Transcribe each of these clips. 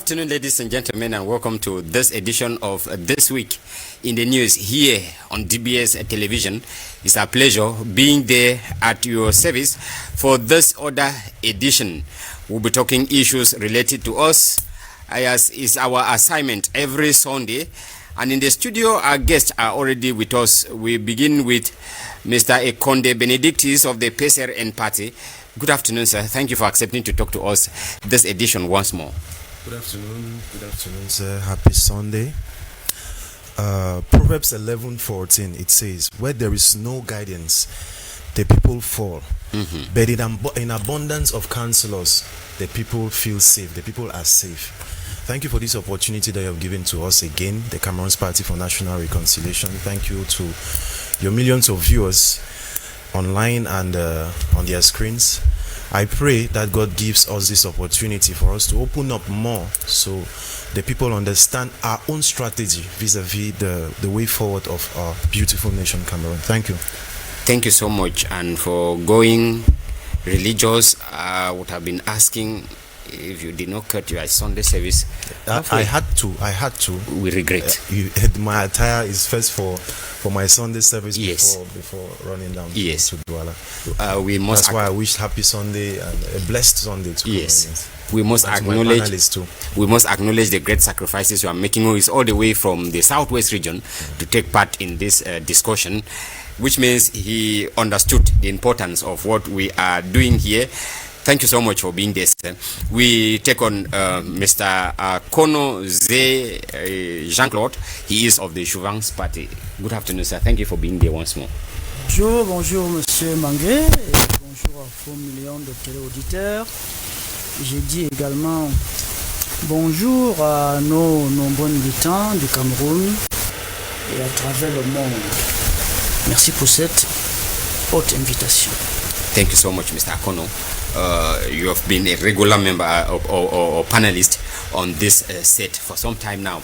afternoon, ladies and gentlemen, and welcome to this edition of This Week in the News here on DBS television. It's a pleasure being there at your service for this other edition. We'll be talking issues related to us, as is our assignment every Sunday. And in the studio, our guests are already with us. We begin with Mr. Ekonde Benedictis of the PSRN Party. Good afternoon, sir. Thank you for accepting to talk to us this edition once more. Good afternoon, sir. Happy Sunday. Proverbs 11:14, it says, where there is no guidance, the people fall. But in abundance of counselors, the people feel safe. The people are safe. Thank you for this opportunity that you have given to us again, the Cameroon's Party for National Reconciliation. Thank you to your millions of viewers online and on their screens. I pray that God gives us this opportunity for us to open up more so the people understand our own strategy vis-a-vis the way forward of our beautiful nation, Cameroon. Thank you. Thank you so much. And for going religious, I would have been asking if you did not cut your Sunday service. I had to. We regret. My attire is first for my Sunday service. Yes. Before running down. Yes. To Douala. That's why I wish happy Sunday and a blessed Sunday to yes. We must acknowledge the great sacrifices you are making. It's all the way from the southwest region to take part in this discussion, which means he understood the importance of what we are doing here. Thank you so much for being there, sir. We take on Mr. Kono Ze Jean-Claude. He is of the Jouvence Party. Good afternoon, sir. Thank you for being there once more. Bonjour, monsieur Mangué. Et bonjour à 4 millions de téléauditeurs. J'ai dit également bonjour à nos nombreux militants du Cameroun et à travers le monde. Merci pour cette haute invitation. Thank you so much, Mr. Akono. You have been a regular member or panelist on this set for some time now.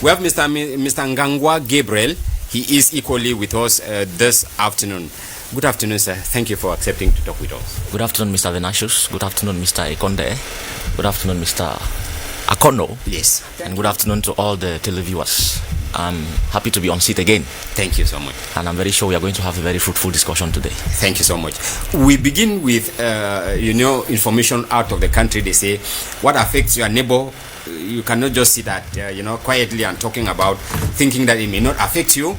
We have Mr. Ngangwa Gabriel. He is equally with us this afternoon. Good afternoon, sir. Thank you for accepting to talk with us. Good afternoon, Mr. Venatius. Good afternoon, Mr. Ekonde. Good afternoon, Mr. Akono. Yes. And good afternoon to all the televiewers. I'm happy to be on seat again. Thank you so much. And I'm very sure we are going to have a very fruitful discussion today. Thank you so much. We begin with, information out of the country. They say, what affects your neighbor, you cannot just sit at, quietly and talking about, thinking that it may not affect you.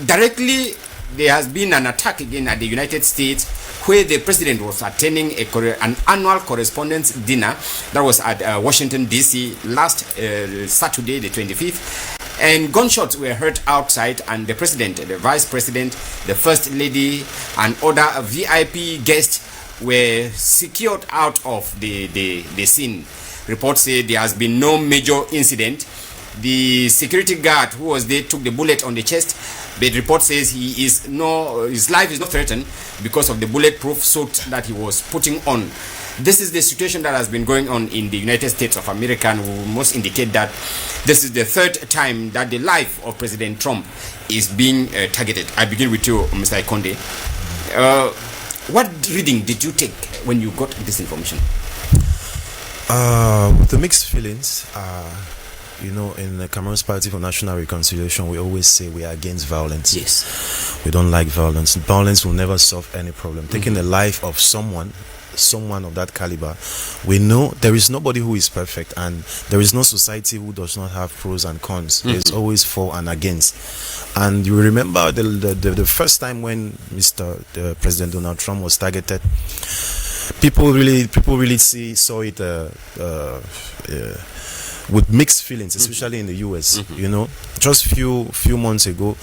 Directly, there has been an attack again at the United States where the president was attending an annual correspondence dinner that was at Washington, D.C. last Saturday, the 25th. And gunshots were heard outside, and the president, the vice president, the first lady, and other VIP guests were secured out of the scene. Reports say there has been no major incident. The security guard who was there took the bullet on the chest, but the report says his life is not threatened because of the bulletproof suit that he was putting on. This is the situation that has been going on in the United States of America, and we must indicate that this is the third time that the life of President Trump is being targeted. I begin with you, Mr. Ekonde. What reading did you take when you got this information? The mixed feelings. In the Cameroon's Party for National Reconciliation, we always say we are against violence. Yes. We don't like violence. Violence will never solve any problem. Taking the life of someone of that caliber, we know there is nobody who is perfect, and there is no society who does not have pros and cons. There's always for and against. And you remember the first time when President Donald Trump was targeted, people really saw it with mixed feelings, especially in the US. Just few months ago,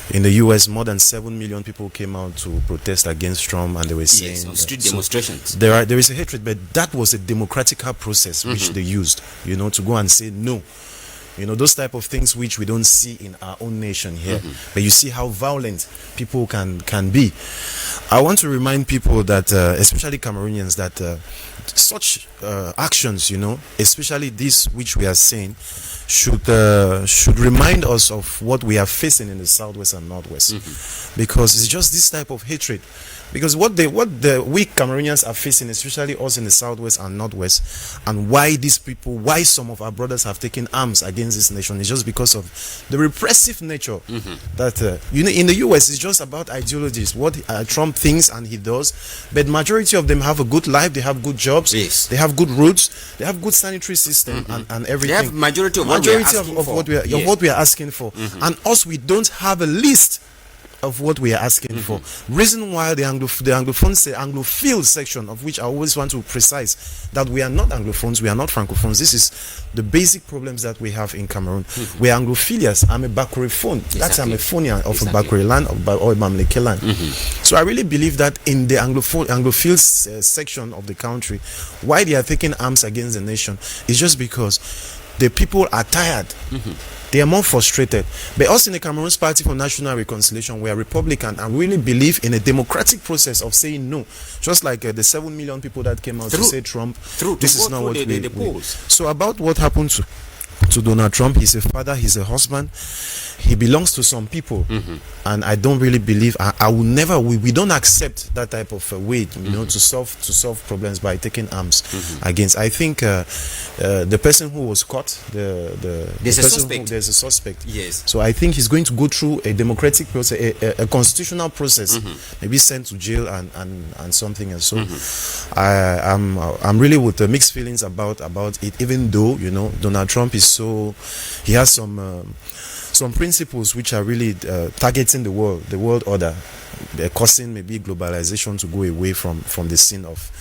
in the US, more than 7 million people came out to protest against Trump, and they were saying on street demonstrations. There is a hatred, but that was a democratical process which they used, to go and say no. Those type of things which we don't see in our own nation here. But you see how violent people can be. I want to remind people that, especially Cameroonians, that such actions, especially this which we are saying, should remind us of what we are facing in the southwest and northwest, because it's just this type of hatred Because what the we Cameroonians are facing, especially us in the southwest and northwest, and why some of our brothers have taken arms against this nation, is just because of the repressive nature that in the US it's just about ideologies, what Trump thinks and he does, but majority of them have a good life, they have good jobs, yes, they have good roads, they have good sanitary system and everything. They have majority of what we are asking for. And us, we don't have a list of what we are asking for. Reason why the Anglophile section, of which I always want to precise that we are not Anglophones, we are not Francophones. This is the basic problems that we have in Cameroon. We are Anglophilias. I'm a Bakuriphone. Exactly. That's I'm a Phonia of a Bakuri land or a Mamleke land. So I really believe that in the Anglophile section of the country, why they are taking arms against the nation is just because the people are tired. They are more frustrated. But us in the Cameroon's Party for National Reconciliation, we are Republican and really believe in a democratic process of saying no. Just like the 7 million people that came out to say Trump, this is not what we. So about what happened to Donald Trump, he's a father, he's a husband, he belongs to some people, and I don't really believe I will never. We don't accept that type of way, to solve problems by taking arms against. I think the person who was caught, there's a suspect. Yes. So I think he's going to go through a democratic process, a constitutional process, maybe sent to jail and something else. So I'm really with mixed feelings about it. Even though Donald Trump he has some principles which are really targeting the world order, causing maybe globalization to go away from the scene of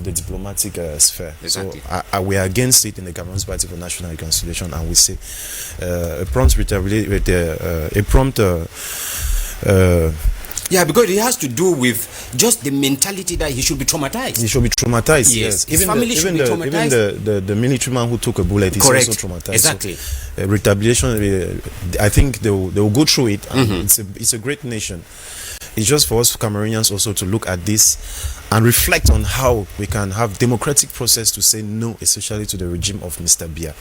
the diplomatic sphere. Exactly. So we are against it in the Cameroon's Party for National Reconciliation, and we say a prompt because it has to do with just the mentality that he should be traumatized. He should be traumatized. Yes. His family should be traumatized. Even the military man who took a bullet is also traumatized. Exactly. So, retaliation. I think they will go through it. And it's a great nation. It's just for us Cameroonians also to look at this and reflect on how we can have democratic process to say no, especially to the regime of Mr. Biya.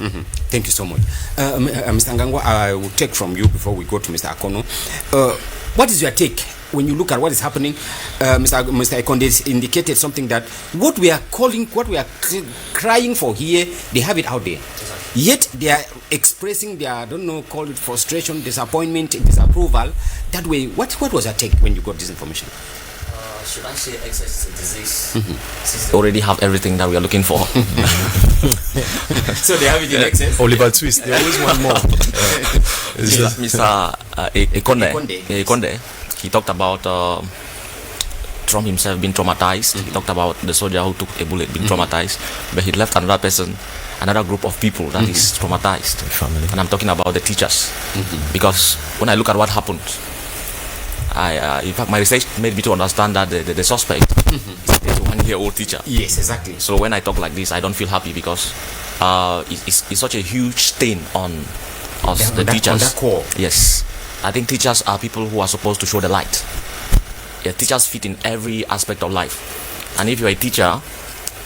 Thank you so much. Mr. Ngangwa, I will take from you before we go to Mr. Akono. What is your take when you look at what is happening? Mr. Ekonde indicated something that what we are crying for here, they have it out there. Yet they are expressing their, I don't know, call it frustration, disappointment, disapproval. That way, what was your take when you got this information? Should I say excess disease? Since they already have everything that we are looking for. So they have it in excess? Oliver Twist, they always want more. Mr. Ekonde, he talked about Trump himself being traumatized. He talked about the soldier who took a bullet being traumatized. But he left another group of people that is traumatized. And I'm talking about the teachers. Because when I look at what happened, in fact, my research made me to understand that the suspect is a 31-year-old teacher. Yes, exactly. So when I talk like this, I don't feel happy because it's such a huge stain on us, the teachers. On that core. Yes. I think teachers are people who are supposed to show the light. Yeah, teachers fit in every aspect of life. And if you're a teacher,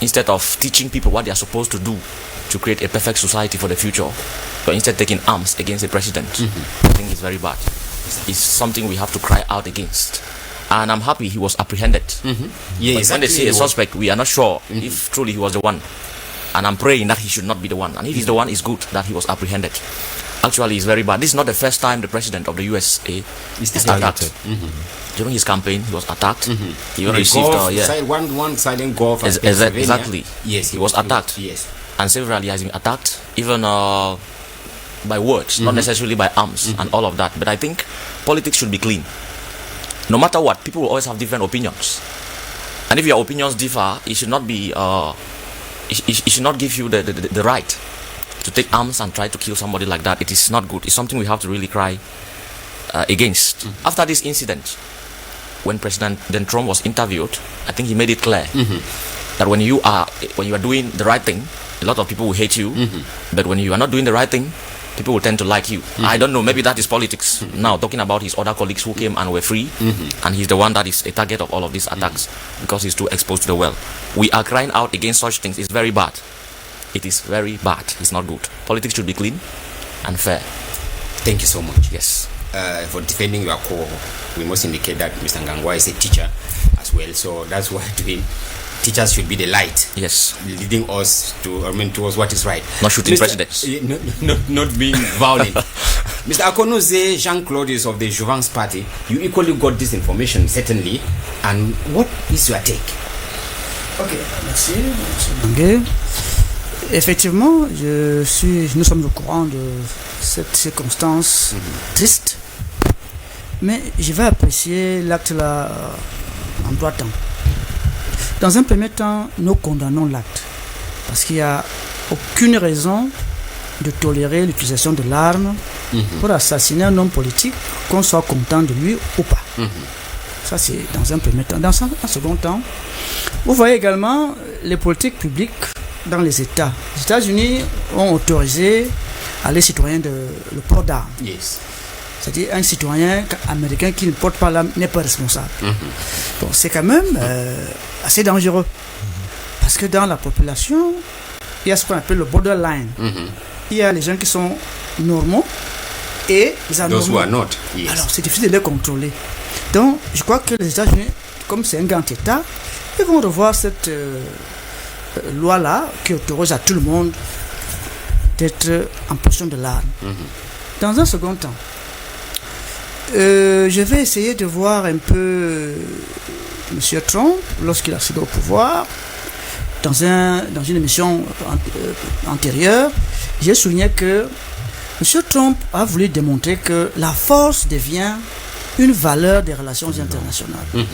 instead of teaching people what they are supposed to do to create a perfect society for the future, you're instead taking arms against the president. I think it's very bad. It's something we have to cry out against. And I'm happy he was apprehended. Yeah, exactly. When they say a suspect, we are not sure if truly he was the one. And I'm praying that he should not be the one. And if he's the one, it's good that he was apprehended. Actually, it's very bad. This is not the first time the president of the USA is attacked. During his campaign, he was attacked. He even received one silent golf. Exactly. Yes, he was attacked. Yes, and severally has been attacked, even by words, not necessarily by arms and all of that. But I think politics should be clean. No matter what, people will always have different opinions, and if your opinions differ, it should not be. It should not give you the right to take arms and try to kill somebody like that. It is not good. It's something we have to really cry against. After this incident, when President Trump was interviewed, I think he made it clear that when you are doing the right thing, a lot of people will hate you. But when you are not doing the right thing, people will tend to like you. I don't know, maybe that is politics. Now, talking about his other colleagues who came and were free, and he's the one that is a target of all of these attacks because he's too exposed to the world. We are crying out against such things. It's very bad. It is very bad. It's not good. Politics should be clean and fair. Thank you so much. Yes. For defending your core, we must indicate that Mr. Ngangwa is a teacher. As as well. So that's why teachers should be the light. Yes. Leading us towards what is right. Not shooting presidents. Not being violent. Mr. Akonuze Jean-Claude is of the Jouvence Party. You equally got this information, certainly. And what is your take? Ok, merci, M. Mangué. Effectivement, nous sommes au courant de cette circonstance triste, mais je vais apprécier l'acte là en trois temps. Dans un premier temps, nous condamnons l'acte, parce qu'il n'y a aucune raison de tolérer l'utilisation de l'arme pour assassiner un homme politique, qu'on soit content de lui ou pas. Ça, c'est dans un premier temps. Dans un second temps, vous voyez également les politiques publiques dans les États. Les États-Unis ont autorisé à les citoyens le port d'armes. Yes. C'est-à-dire un citoyen américain qui ne porte pas l'arme n'est pas responsable. Bon, c'est quand même assez dangereux. Parce que dans la population, il y a ce qu'on appelle le borderline. Il y a les gens qui sont normaux et les anormaux. Those who are not. Yes. Alors, c'est difficile de les contrôler. Donc, je crois que les États-Unis, comme c'est un grand État, ils vont revoir cette loi-là qui autorise à tout le monde d'être en possession de l'arme. Dans un second temps, je vais essayer de voir un peu M. Trump lorsqu'il a accédé au pouvoir. Dans une émission antérieure, j'ai souligné que M. Trump a voulu démontrer que la force devient une valeur des relations internationales.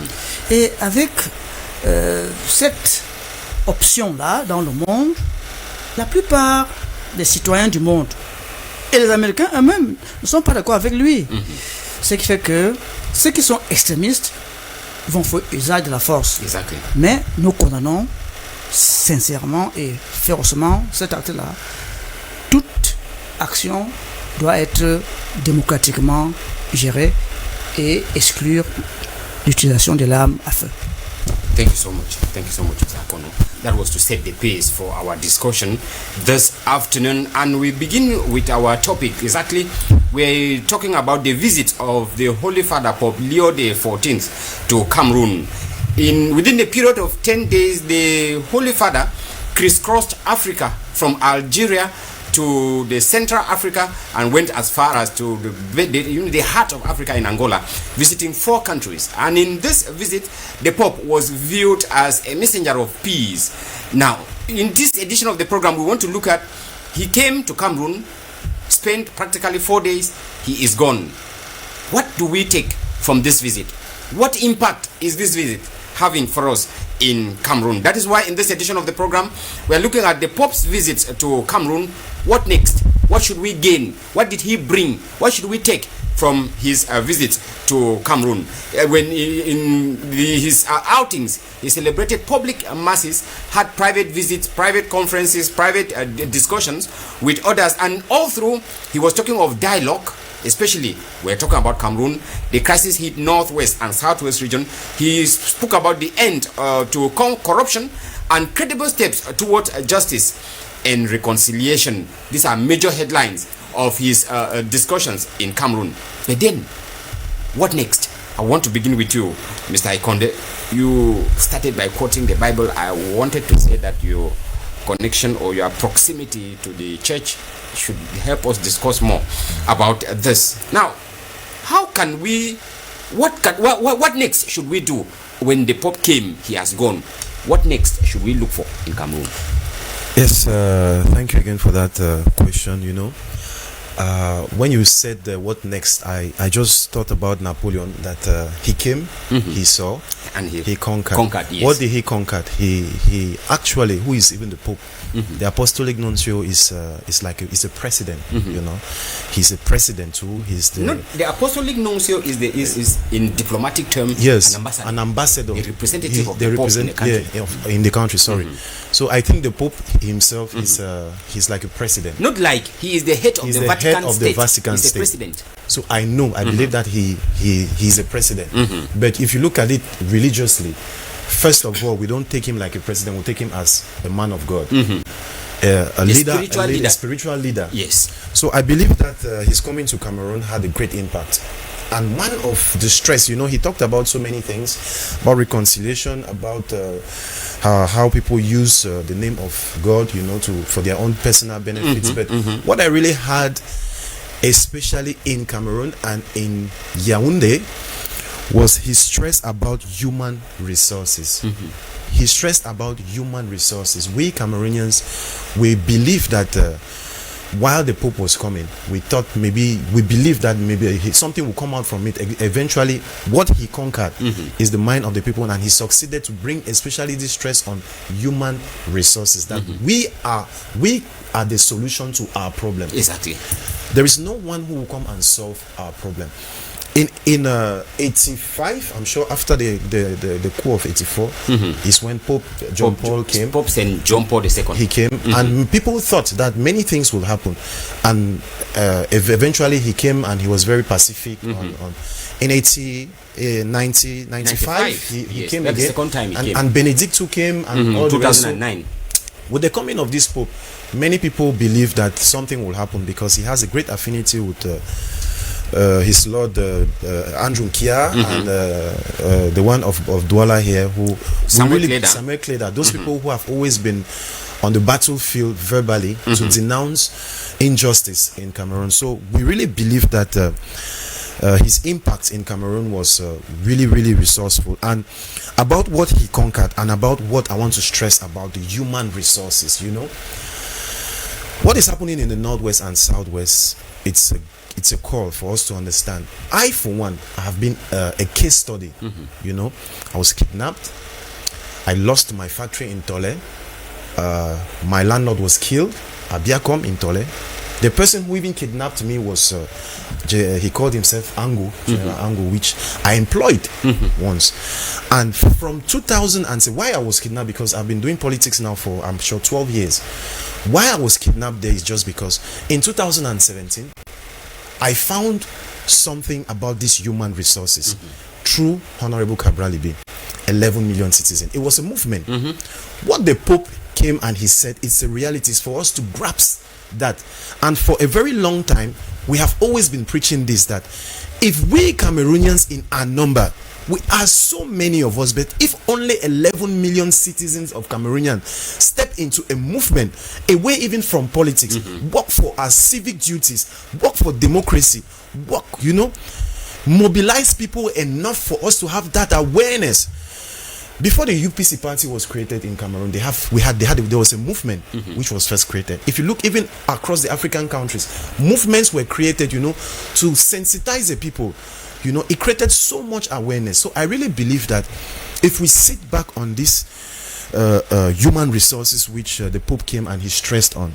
Et avec cette option-là dans le monde, la plupart des citoyens du monde et les Américains eux-mêmes ne sont pas d'accord avec lui. Ce qui fait que ceux qui sont extrémistes vont faire usage de la force. Exactly. Mais nous condamnons sincèrement et férocement cet acte-là. Toute action doit être démocratiquement gérée et exclure l'utilisation de l'arme à feu. Thank you so much. Thank you so much, Mr. Akono. That was to set the pace for our discussion this afternoon. And we begin with our topic. Exactly, we're talking about the visit of the Holy Father Pope Leo XIV to Cameroon. Within a period of 10 days, the Holy Father crisscrossed Africa from Algeria to the Central Africa and went as far as to the heart of Africa in Angola, visiting 4 countries. And in this visit, the Pope was viewed as a messenger of peace. Now, in this edition of the program, we want to look at, he came to Cameroon, spent practically 4 days, he is gone. What do we take from this visit? What impact is this visit having for us in Cameroon? That is why in this edition of the program, we are looking at the Pope's visit to Cameroon. What next? What should we gain? What did he bring? What should we take from his visit to Cameroon? When in his outings, he celebrated public masses, had private visits, private conferences, private discussions with others, and all through he was talking of dialogue. Especially, we're talking about Cameroon, the crisis hit northwest and southwest region. He spoke about the end to corruption and credible steps towards justice and reconciliation. These are major headlines of his discussions in Cameroon. But then, what next? I want to begin with you, Mr. Ikonde. You started by quoting the Bible. I wanted to say that your connection or your proximity to the church should help us discuss more about this. Now, how can we, what next should we do when the Pope came, he has gone? What next should we look for in Cameroon? Yes, thank you again for that question. You know, when you said what next, I just thought about Napoleon, that he came, he saw, and he conquered. Yes. What did he conquer? He actually, who is even the Pope? The Apostolic Nuncio is a president. You know, he's a president too. He's the Apostolic Nuncio is in diplomatic terms. Yes, an ambassador, a representative of the Pope in the country. Yeah, in the country. Sorry. So I think the Pope himself is he's like a president. Not like he is the head of the Vatican State. He's the president. So I believe that he's a president. But if you look at it religiously, first of all, we don't take him like a president. We take him as a man of God, a spiritual leader. Yes. So I believe that his coming to Cameroon had a great impact. and one of the stress, he talked about so many things, about reconciliation, about how people use the name of God, for their own personal benefits. But what I really had, especially in Cameroon and in Yaoundé, was his stress about human resources. He stressed about human resources. We Cameroonians, we believe that while the Pope was coming, we believed that maybe something will come out from it. Eventually, what he conquered is the mind of the people, and he succeeded to bring especially this stress on human resources, that we are the solution to our problem. Exactly. There is no one who will come and solve our problem. In 85, I'm sure, after the coup of 84, is when Pope John Paul came. Pope St. John Paul II. He came, and people thought that many things will happen, and eventually he came, and he was very pacific. In 95, he came again. The second time he came. And Benedicto came, and all 2009. With the coming of this Pope, many people believe that something will happen, because he has a great affinity with his Lord Andrew Kia and the one of Douala here, Samuel Kleda, those people who have always been on the battlefield verbally to denounce injustice in Cameroon. So we really believe that his impact in Cameroon was really, really resourceful. And about what he conquered, and about what I want to stress about the human resources, what is happening in the Northwest and Southwest, it's a call for us to understand. I, for one, have been a case study. I was kidnapped. I lost my factory in Tole. My landlord was killed. Abiakom in Tole. The person who even kidnapped me was he called himself Angu, General Angu, which I employed once. And from 2000, why I was kidnapped, because I've been doing politics now for, I'm sure, 12 years. Why I was kidnapped there is just because in 2017 I found something about these human resources through Honorable Cabral Ibe, 11 million citizens. It was a movement. What the Pope came and he said, it's a reality. It's for us to grasp that. And for a very long time, we have always been preaching this, that if we Cameroonians in our number, we are so many of us, but if only 11 million citizens of Cameroonians step into a movement away even from politics, work for our civic duties, work for democracy, mobilize people enough for us to have that awareness. Before the UPC party was created in Cameroon, there was a movement which was first created. If you look even across the African countries, movements were created, to sensitize the people. It created so much awareness. So I really believe that if we sit back on this human resources which the Pope came and he stressed on,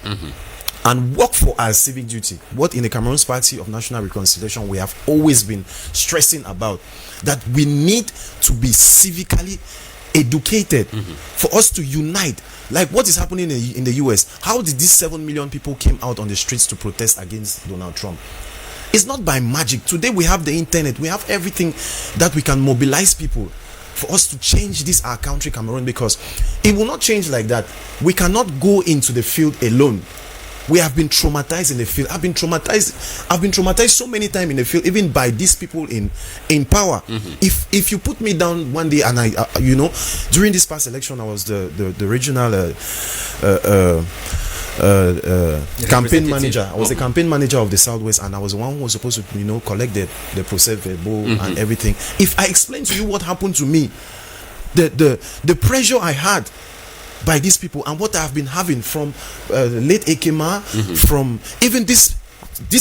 and work for our civic duty, what in the Cameroon's Party of National Reconciliation we have always been stressing about, that we need to be civically educated for us to unite. Like what is happening in the US. How did these 7 million people came out on the streets to protest against Donald Trump? It's not by magic. Today we have the internet, we have everything that we can mobilize people for us to change this our country, Cameroon, because it will not change like that. We cannot go into the field alone. We have been traumatized in the field. I've been traumatized so many times in the field, even by these people in power. If you put me down one day, and I during this past election, I was the regional campaign manager. I was the campaign manager of the Southwest, and I was the one who was supposed to collect the procès verbal and everything. If I explain to you what happened to me, the pressure I had by these people, and what I've been having from late Ekema, from even this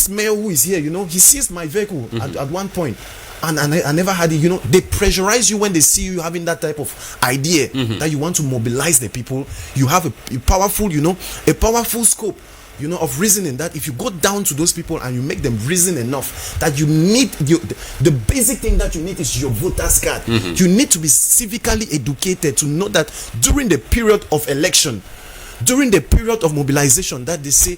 mayor who is here, he seized my vehicle at one point, and I never had it. They pressurize you when they see you having that type of idea that you want to mobilize the people. You have a powerful scope of reasoning, that if you go down to those people and you make them reason enough, that you need the basic thing that you need is your voter's card. You need to be civically educated to know that during the period of election, during the period of mobilization, that they say,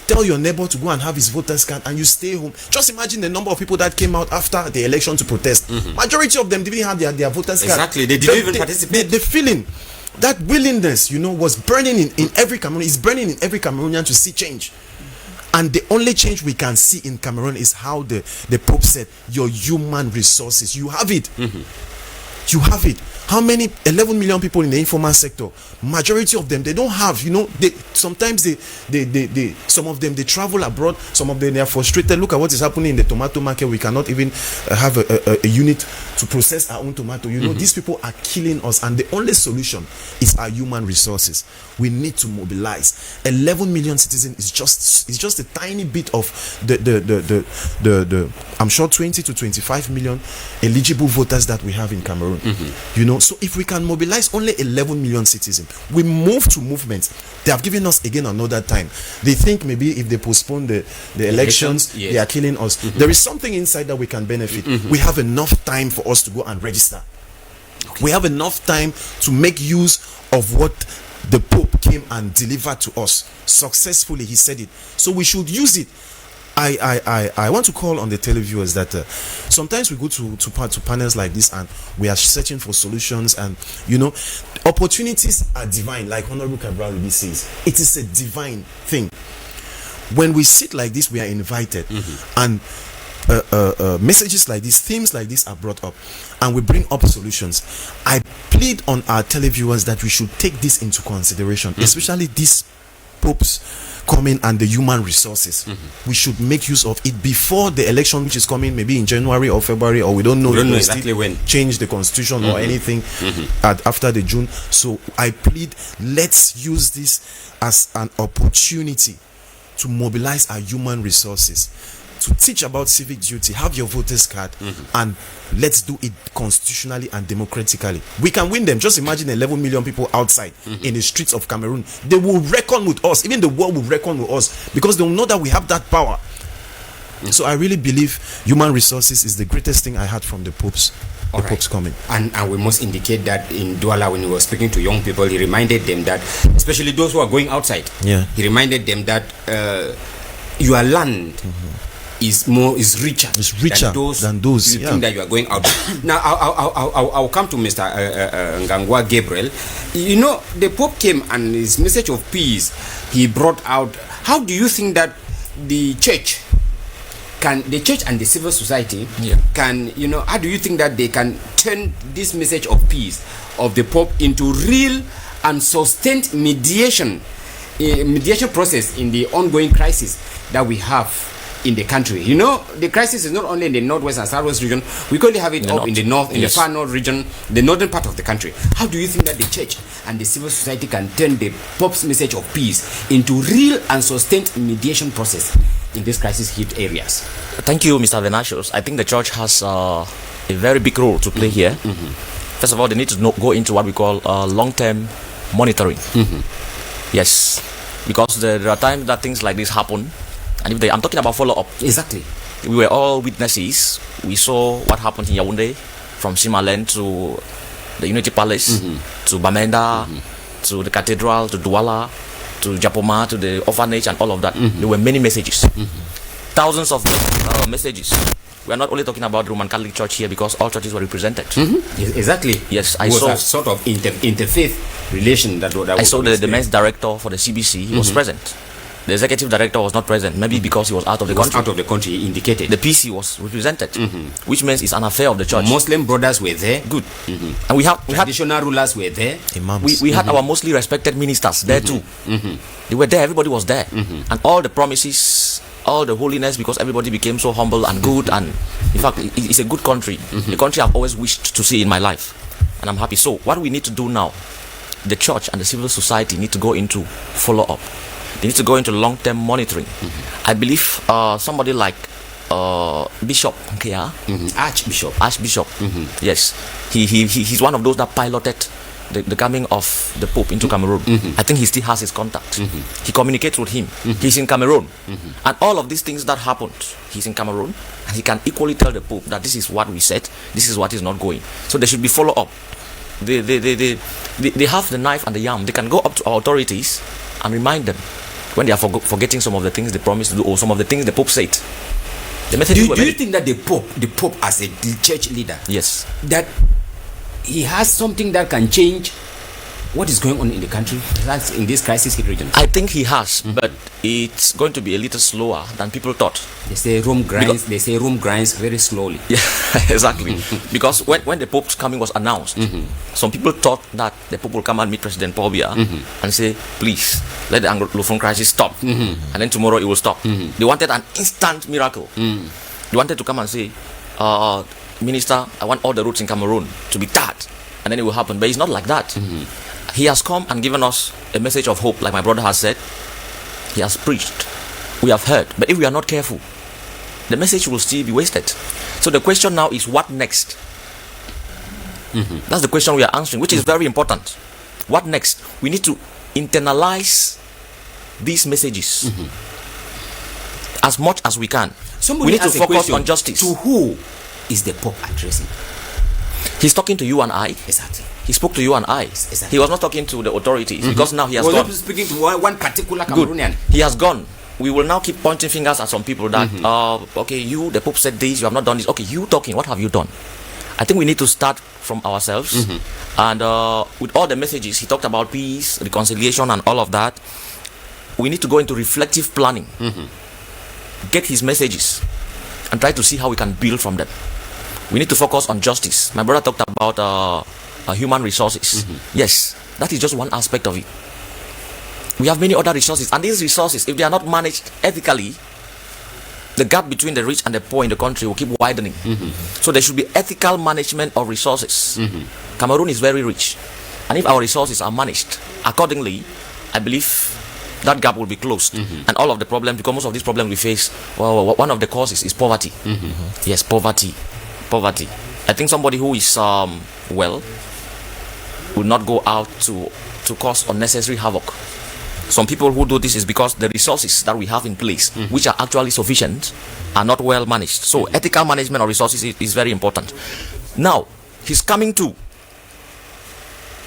tell your neighbor to go and have his voter's card and you stay home. Just imagine the number of people that came out after the election to protest. Majority of them didn't have their voter's card. Exactly, they didn't even participate. The feeling, that willingness, was burning in every Cameroonian, is burning in every Cameroonian to see change. And the only change we can see in Cameroon is how the Pope said, your human resources, you have it. You have it. How many 11 million people in the informal sector? Majority of them, they don't have, sometimes they some of them, they travel abroad. Some of them, they are frustrated. Look at what is happening in the tomato market. We cannot even have a unit to process our own tomato. These people are killing us, and the only solution is our human resources. We need to mobilize. 11 million citizens is just a tiny bit of the I'm sure 20 to 25 million eligible voters that we have in Cameroon. So if we can mobilize only 11 million citizens, we move to movements. They have given us again another time. They think maybe if they postpone the elections, yes, they are killing us. There is something inside that we can benefit. We have enough time for us to go and register. We have enough time to make use of what the Pope came and delivered to us successfully. He said it, so we should use it. I want to call on the televiewers that sometimes we go to panels like this and we are searching for solutions, and opportunities are divine, like Honorable Cabral says. It is a divine thing. When we sit like this, we are invited, and messages like this, themes like this are brought up, and we bring up solutions. I plead on our televiewers that we should take this into consideration, especially these popes coming and the human resources. We should make use of it before the election, which is coming maybe in January or February, or we don't know exactly when. Change the constitution or anything after the June. So I plead, let's use this as an opportunity to mobilize our human resources, to teach about civic duty, have your voters card, and let's do it constitutionally and democratically. We can win them. Just imagine 11 million people outside in the streets of Cameroon. They will reckon with us. Even the world will reckon with us, because they will know that we have that power. So I really believe human resources is the greatest thing I had from the Pope's coming. And we must indicate that in Douala, when he was speaking to young people, he reminded them that, especially those who are going outside, he reminded them that your land is richer than those you think that you are going out. Now I'll come to Mr. Ngangwa Gabriel. The Pope came, and his message of peace he brought out. How do you think that the church and the civil society can, how do you think that they can turn this message of peace of the Pope into real and sustained mediation process in the ongoing crisis that we have in the country? The crisis is not only in the northwest and southwest region. We currently have it up in the north, in the far north region, the northern part of the country. How do you think that the church and the civil society can turn the Pope's message of peace into real and sustained mediation process in these crisis-hit areas? Thank you, Mr. Venatius. I think the church has a very big role to play here. First of all, they need to go into what we call long-term monitoring. Yes, because there are times that things like this happen. And I'm talking about follow-up. Exactly. We were all witnesses. We saw what happened in Yaoundé, from Simalen to the Unity Palace, to Bamenda, to the cathedral, to Douala, to Japoma, to the orphanage, and all of that. There were many messages. Thousands of messages. We are not only talking about the Roman Catholic Church here, because all churches were represented. Exactly. Yes, I saw a sort of interfaith relation that I saw the men's director for the CBC. He was present. The executive director was not present, maybe because he was out of the country. Out of the country, he indicated. The PC was represented, which means it's an affair of the church. Muslim brothers were there. Good. And we had traditional rulers were there. Imams. We had our mostly respected ministers there too. They were there. Everybody was there, and all the promises, all the holiness, because everybody became so humble and good. And in fact, it's a good country. The country I've always wished to see in my life, and I'm happy. So what we need to do now, the church and the civil society need to go into follow-up. They need to go into long-term monitoring. I believe somebody like Bishop Archbishop. Yes, he's one of those that piloted the coming of the Pope into Cameroon. I think he still has his contact. He communicates with him. He's in Cameroon, and all of these things that happened, he's in Cameroon, and he can equally tell the Pope that this is what we said, this is what is not going. So there should be follow-up. They have the knife and the yam. They can go up to our authorities and remind them when they are forgetting some of the things they promised to do, or some of the things the Pope said. The message do you think that the Pope as a church leader, yes, that he has something that can change what is going on in the country, that's in this crisis region? I think he has, but it's going to be a little slower than people thought. They say Rome grinds. They say Rome grinds very slowly. Yeah, exactly. Because when the Pope's coming was announced, some people thought that the Pope will come and meet President Paul Biya and say, "Please let the Anglophone crisis stop," and then tomorrow it will stop. They wanted an instant miracle. They wanted to come and say, "Minister, I want all the roads in Cameroon to be tarred," and then it will happen. But it's not like that. He has come and given us a message of hope, like my brother has said. He has preached. We have heard. But if we are not careful, the message will still be wasted. So the question now is, what next? That's the question we are answering, which is very important. What next? We need to internalize these messages as much as we can. Somebody we need to asked a focus question, on justice. To who is the Pope addressing? He's talking to you and I. Exactly. He spoke to you and I. Exactly. He was not talking to the authorities because now he has Well, gone. not speaking to one particular Cameroonian. He has gone. We will now keep pointing fingers at some people that, okay, you, the Pope said this, you have not done this. Okay, you talking, what have you done? I think we need to start from ourselves. And with all the messages, he talked about peace, reconciliation, and all of that. We need to go into reflective planning. Get his messages and try to see how we can build from them. We need to focus on justice. My brother talked about human resources. Yes, that is just one aspect of it. We have many other resources, and these resources, if they are not managed ethically, the gap between the rich and the poor in the country will keep widening. So there should be ethical management of resources. Cameroon is very rich, and if our resources are managed accordingly, I believe that gap will be closed. And all of the problems, because most of these problems we face, well, one of the causes is poverty. Yes, poverty. I think somebody who is well will not go out to cause unnecessary havoc. Some people who do this is because the resources that we have in place, which are actually sufficient, are not well managed. So ethical management of resources is very important. Now, he's coming to.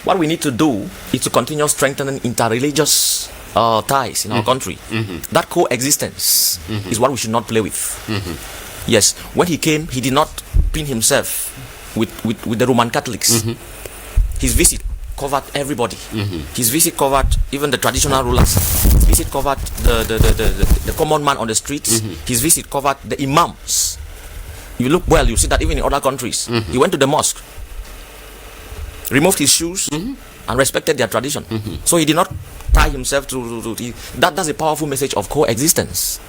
What we need to do is to continue strengthening interreligious ties in our country. That coexistence is what we should not play with. Yes, when he came, he did not pin himself with the Roman Catholics. His visit covered everybody. His visit covered even the traditional rulers. His visit covered the common man on the streets. His visit covered the imams. You look well, you see that even in other countries. He went to the mosque, removed his shoes, and respected their tradition. So he did not tie himself to that's a powerful message of coexistence.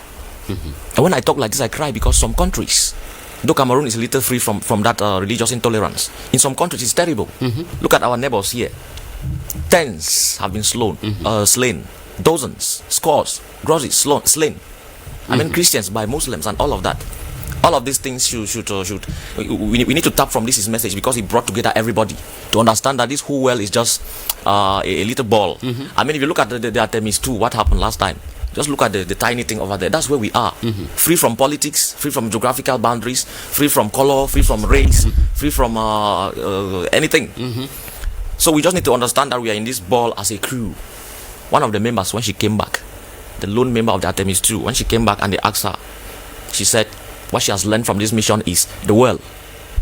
And when I talk like this, I cry because some countries, though Cameroon is a little free from that religious intolerance, in some countries it's terrible. Look at our neighbors here. Tens have been slain, dozens, scores, groceries slain. I mean Christians by Muslims and all of that. All of these things we need to tap from this his message, because he brought together everybody to understand that this whole world is just a little ball. I mean, if you look at the Artemis 2, what happened last time? Just look at the tiny thing over there. That's where we are. Free from politics, free from geographical boundaries, free from color, free from race, free from anything. So we just need to understand that we are in this ball as a crew. One of the members, when she came back, the lone member of the Artemis 2, when she came back and they asked her, she said what she has learned from this mission is the world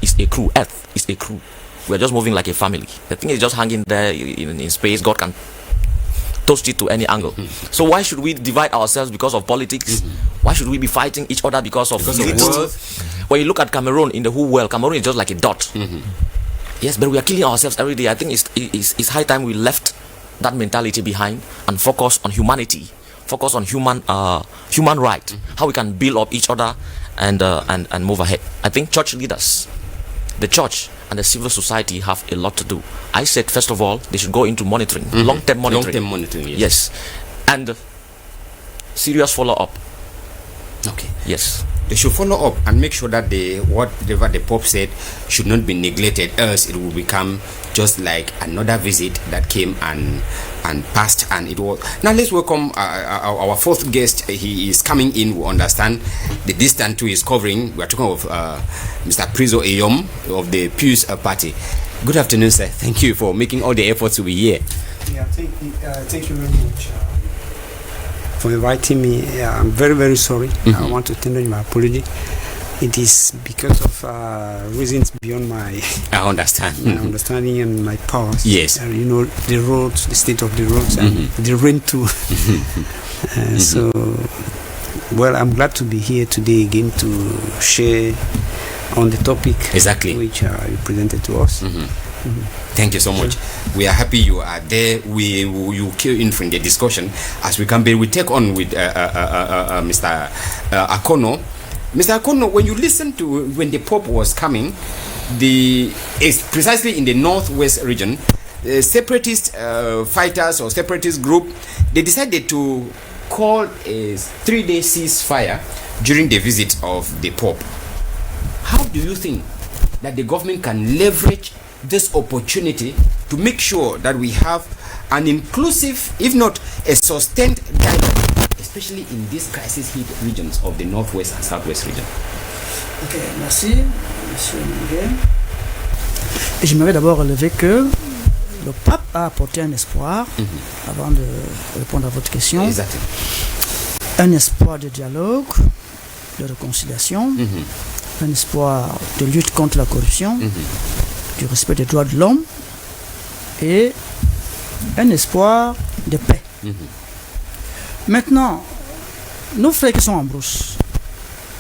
is a crew, Earth is a crew. We are just moving like a family. The thing is just hanging there in space. God can toast it to any angle. So why should we divide ourselves because of politics? Why should we be fighting each other because of little? When you look at Cameroon, in the whole world, Cameroon is just like a dot. Yes, but we are killing ourselves every day. I think it's high time we left that mentality behind and focus on humanity, focus on human right, how we can build up each other and move ahead. I think church leaders, the church and the civil society have a lot to do. I said, first of all, they should go into monitoring, long-term monitoring. Long-term monitoring, yes. And serious follow-up. Okay. Yes. They should follow up and make sure that whatever the Pope said should not be neglected, else it will become just like another visit that came and passed, and it was. Now let's welcome our fourth guest. He is coming in. We understand the distance to his covering. We are talking of Mr. Prizo Eyom of the Pews Party. Good afternoon, sir. Thank you for making all the efforts to be here. Yeah, thank you very much for inviting me. I'm very, very sorry. I want to tender you my apology. it is because of reasons beyond my I understand. understanding and my powers. Yes. You know, the roads, the state of the roads, and the rain too. So, well, I'm glad to be here today again to share on the topic Exactly. which you presented to us. Thank you so much. We are happy you are there. You came in from the discussion as we can be. We take on with Mr. Akono. Mr. Akono, when you listen to when the Pope was coming, it's precisely in the northwest region, separatist fighters or separatist group, they decided to call a 3-day ceasefire during the visit of the Pope. How do you think that the government can leverage this opportunity to make sure that we have an inclusive, if not a sustained dialogue, especially in these crisis-hit regions of the northwest and southwest region? Ok, merci, monsieur Mangué. Et j'aimerais d'abord relever que le pape a apporté un espoir, avant de répondre à votre question. Exactly. Un espoir de dialogue, de réconciliation, un espoir de lutte contre la corruption, du respect des droits de l'homme et un espoir de paix. Maintenant, nos frères qui sont en brousse,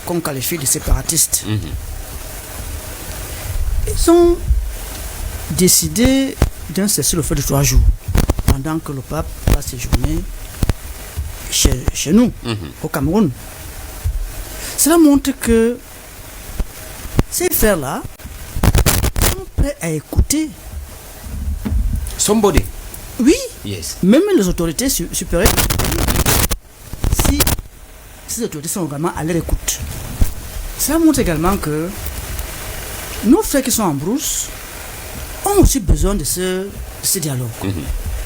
qu'on qualifie de séparatistes, ils ont décidé d'un cessez-le-feu de 3 jours pendant que le pape va séjourner chez nous, au Cameroun. Cela montre que ces frères-là sont prêts à écouter. Somebody. Oui, Yes. même les autorités supérieures, si ces autorités sont également à leur écoute. Cela montre également que nos frères qui sont en brousse ont aussi besoin de ce dialogue.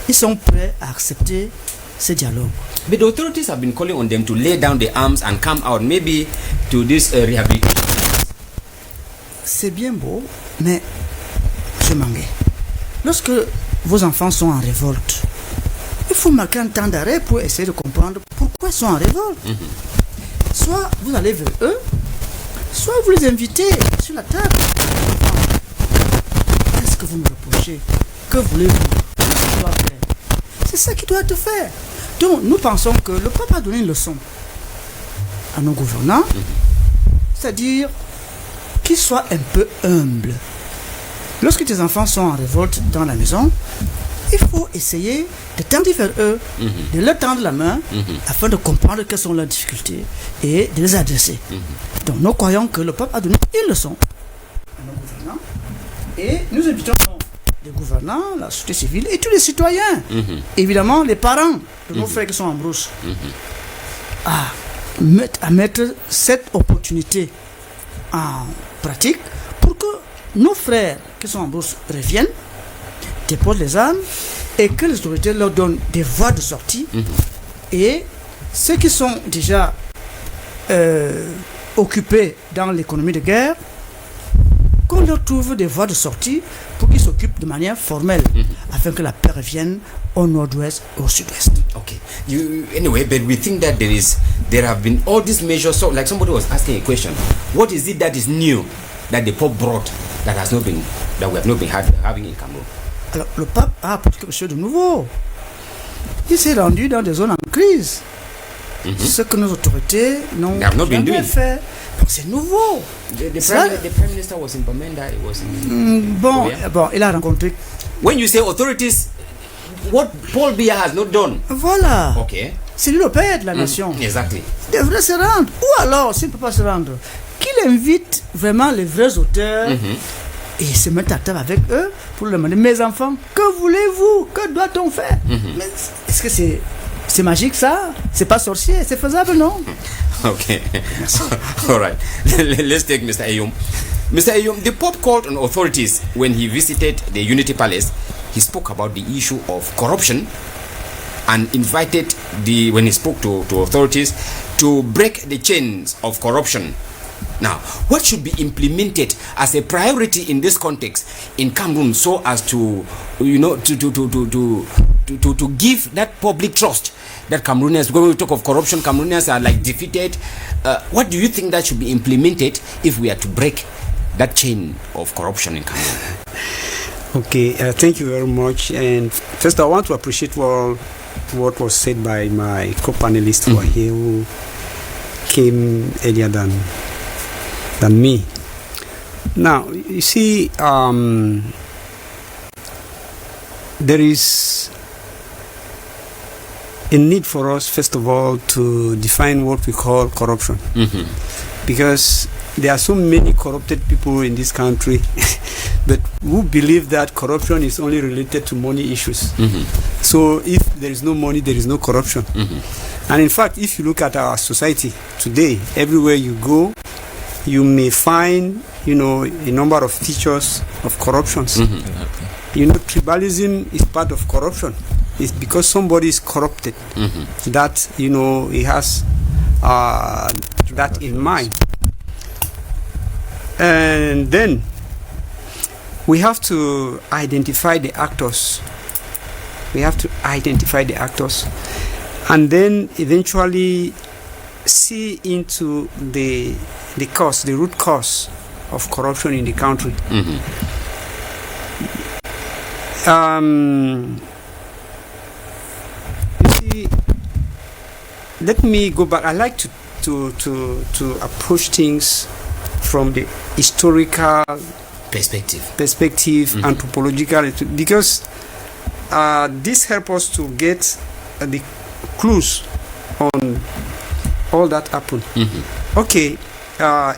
Ils sont prêts à accepter ce dialogue. But the authorities have been calling on them to lay down the arms and come out, maybe to this rehabilitation. C'est bien beau, mais je m'engueule. Lorsque vos enfants sont en révolte, il faut marquer un temps d'arrêt pour essayer de comprendre pourquoi ils sont en révolte. Soit vous allez vers eux, soit vous les invitez sur la table. Qu'est-ce que vous me reprochez? Que voulez-vous? Qu'est-ce que je dois faire? C'est ça qui doit être fait. Donc nous pensons que le pape a donné une leçon à nos gouvernants, c'est-à-dire qu'ils soient un peu humbles. Lorsque tes enfants sont en révolte dans la maison, il faut essayer de tendre vers eux, de leur tendre la main, afin de comprendre quelles sont leurs difficultés et de les adresser. Donc nous croyons que le pape a donné une leçon à nos gouvernants et nous invitons les gouvernants, la société civile et tous les citoyens, évidemment les parents de nos frères qui sont en brousse, à mettre cette opportunité en pratique pour que nos frères qui sont en brousse reviennent, déposent les armes et que les autorités leur donnent des voies de sortie. Et ceux qui sont déjà occupés dans l'économie de guerre, qu'on leur trouve des voies de sortie pour qu'ils s'occupent de manière formelle, afin que la paix revienne au nord-ouest et au sud-ouest. Okay. Anyway, but we think that there have been all these measures. So, like somebody was asking a question, what is it that is new that the Pope brought that we have not been having in Cameroon? Alors, le pape a apporté quelque chose de nouveau. Il s'est rendu dans des zones en crise. Ce que nos autorités n'ont jamais fait. Donc c'est nouveau. The Prime Minister was in Bamenda. It was in bon, il a rencontré. When you say authorities, what Paul Biya has not done. Voilà. Okay. C'est lui le père de la nation. Exactly. Il devrait se rendre. Ou alors, s'il ne peut pas se rendre, qu'il invite vraiment les vrais auteurs et se mettre à table avec eux pour leur demander, mes enfants, que voulez-vous? Que doit-on faire? Mais est-ce que c'est magique ça? C'est pas sorcier? C'est faisable, non? Okay. All right. Let's take Mr. Ayum. Mr. Ayum, the Pope called on authorities when he visited the Unity Palace. He spoke about the issue of corruption and invited when he spoke to authorities to break the chains of corruption Now, what should be implemented as a priority in this context in Cameroon so as to, you know, to give that public trust that Cameroonians, when we talk of corruption, Cameroonians are like defeated. What do you think that should be implemented if we are to break that chain of corruption in Cameroon? Okay, thank you very much. And first, I want to appreciate what was said by my co-panelists who are here, who came earlier than me. Now, you see, there is a need for us, first of all, to define what we call corruption. Because there are so many corrupted people in this country, but who believe that corruption is only related to money issues. So if there is no money, there is no corruption. And in fact, if you look at our society today, everywhere you go, you may find, you know, a number of features of corruptions. You know, tribalism is part of corruption. It's because somebody is corrupted that, you know, he has that in mind. And then we have to identify the actors. And then eventually see into the root cause of corruption in the country. You see, let me go back. I like to approach things from the historical perspective, anthropological, because this helps us to get the clues on all that happened. Okay,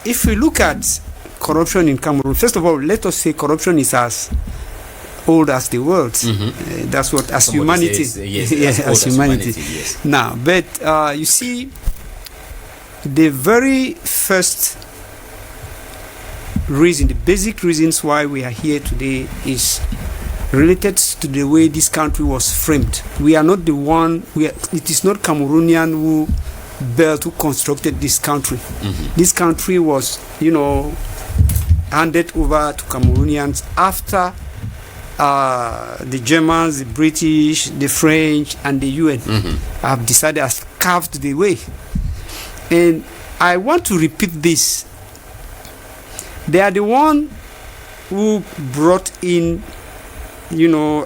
if we look at corruption in Cameroon, first of all, let us say corruption is as old as the world. That's what, as Somebody humanity. says, yes, as humanity. Yes. Now, but you see, the very first reason, the basic reasons why we are here today is related to the way this country was framed. We are not the one, it is not Cameroonian who built, who constructed this country. This country was, you know, handed over to Cameroonians after the Germans, the British, the French, and the UN have decided, has carved the way. And I want to repeat this. They are the one who brought in, you know,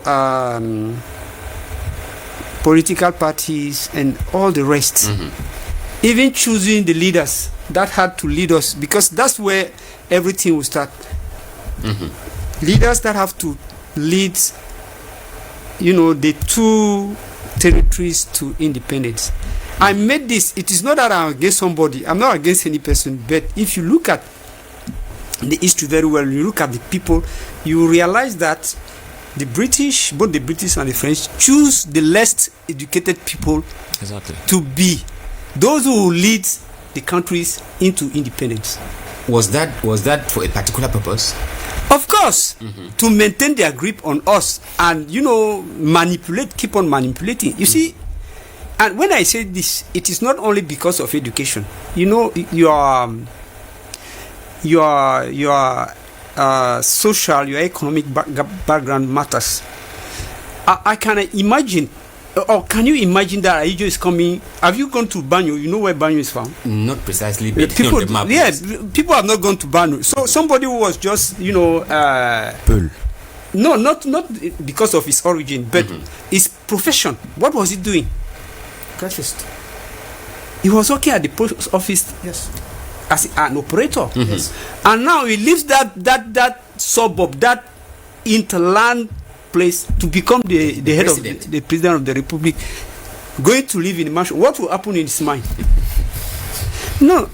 political parties and all the rest. Even choosing the leaders that had to lead us, because that's where everything will start. Leaders that have to lead, you know, the two territories to independence. I made this, it is not that I'm against somebody, I'm not against any person, but if you look at the history very well, you look at the people, you realize that the British, both the British and the French, choose the less educated people to be those who will lead the countries into independence. Was that for a particular purpose? Of course, to maintain their grip on us and, you know, keep on manipulating. You see, and when I say this, it is not only because of education. You know, your social, your economic background matters. I can imagine, or can you imagine that Aijo is coming? Have you gone to Banyo? You know where Banyo is from? Not precisely, but people, on the map. Yes, people have not gone to Banyo. So somebody who was just, you know, Pearl. No, not because of his origin, but his profession. What was he doing? Graphist. He was working at the post office. Yes. As an operator. Yes. And now he leaves that suburb, that interland place, to become the head president. of the president of the republic, going to live in a mansion. What will happen in his mind? No,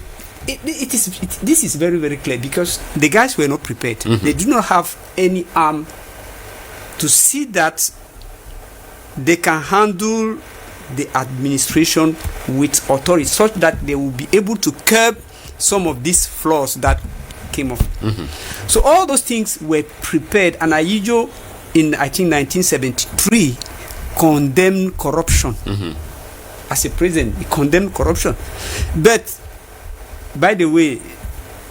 this is very, very clear, because the guys were not prepared. They do not have any arm to see that they can handle the administration with authority, such that they will be able to curb some of these flaws that came up. So all those things were prepared, and Aijo in, I think, 1973 condemned corruption. As a president, he condemned corruption. But by the way,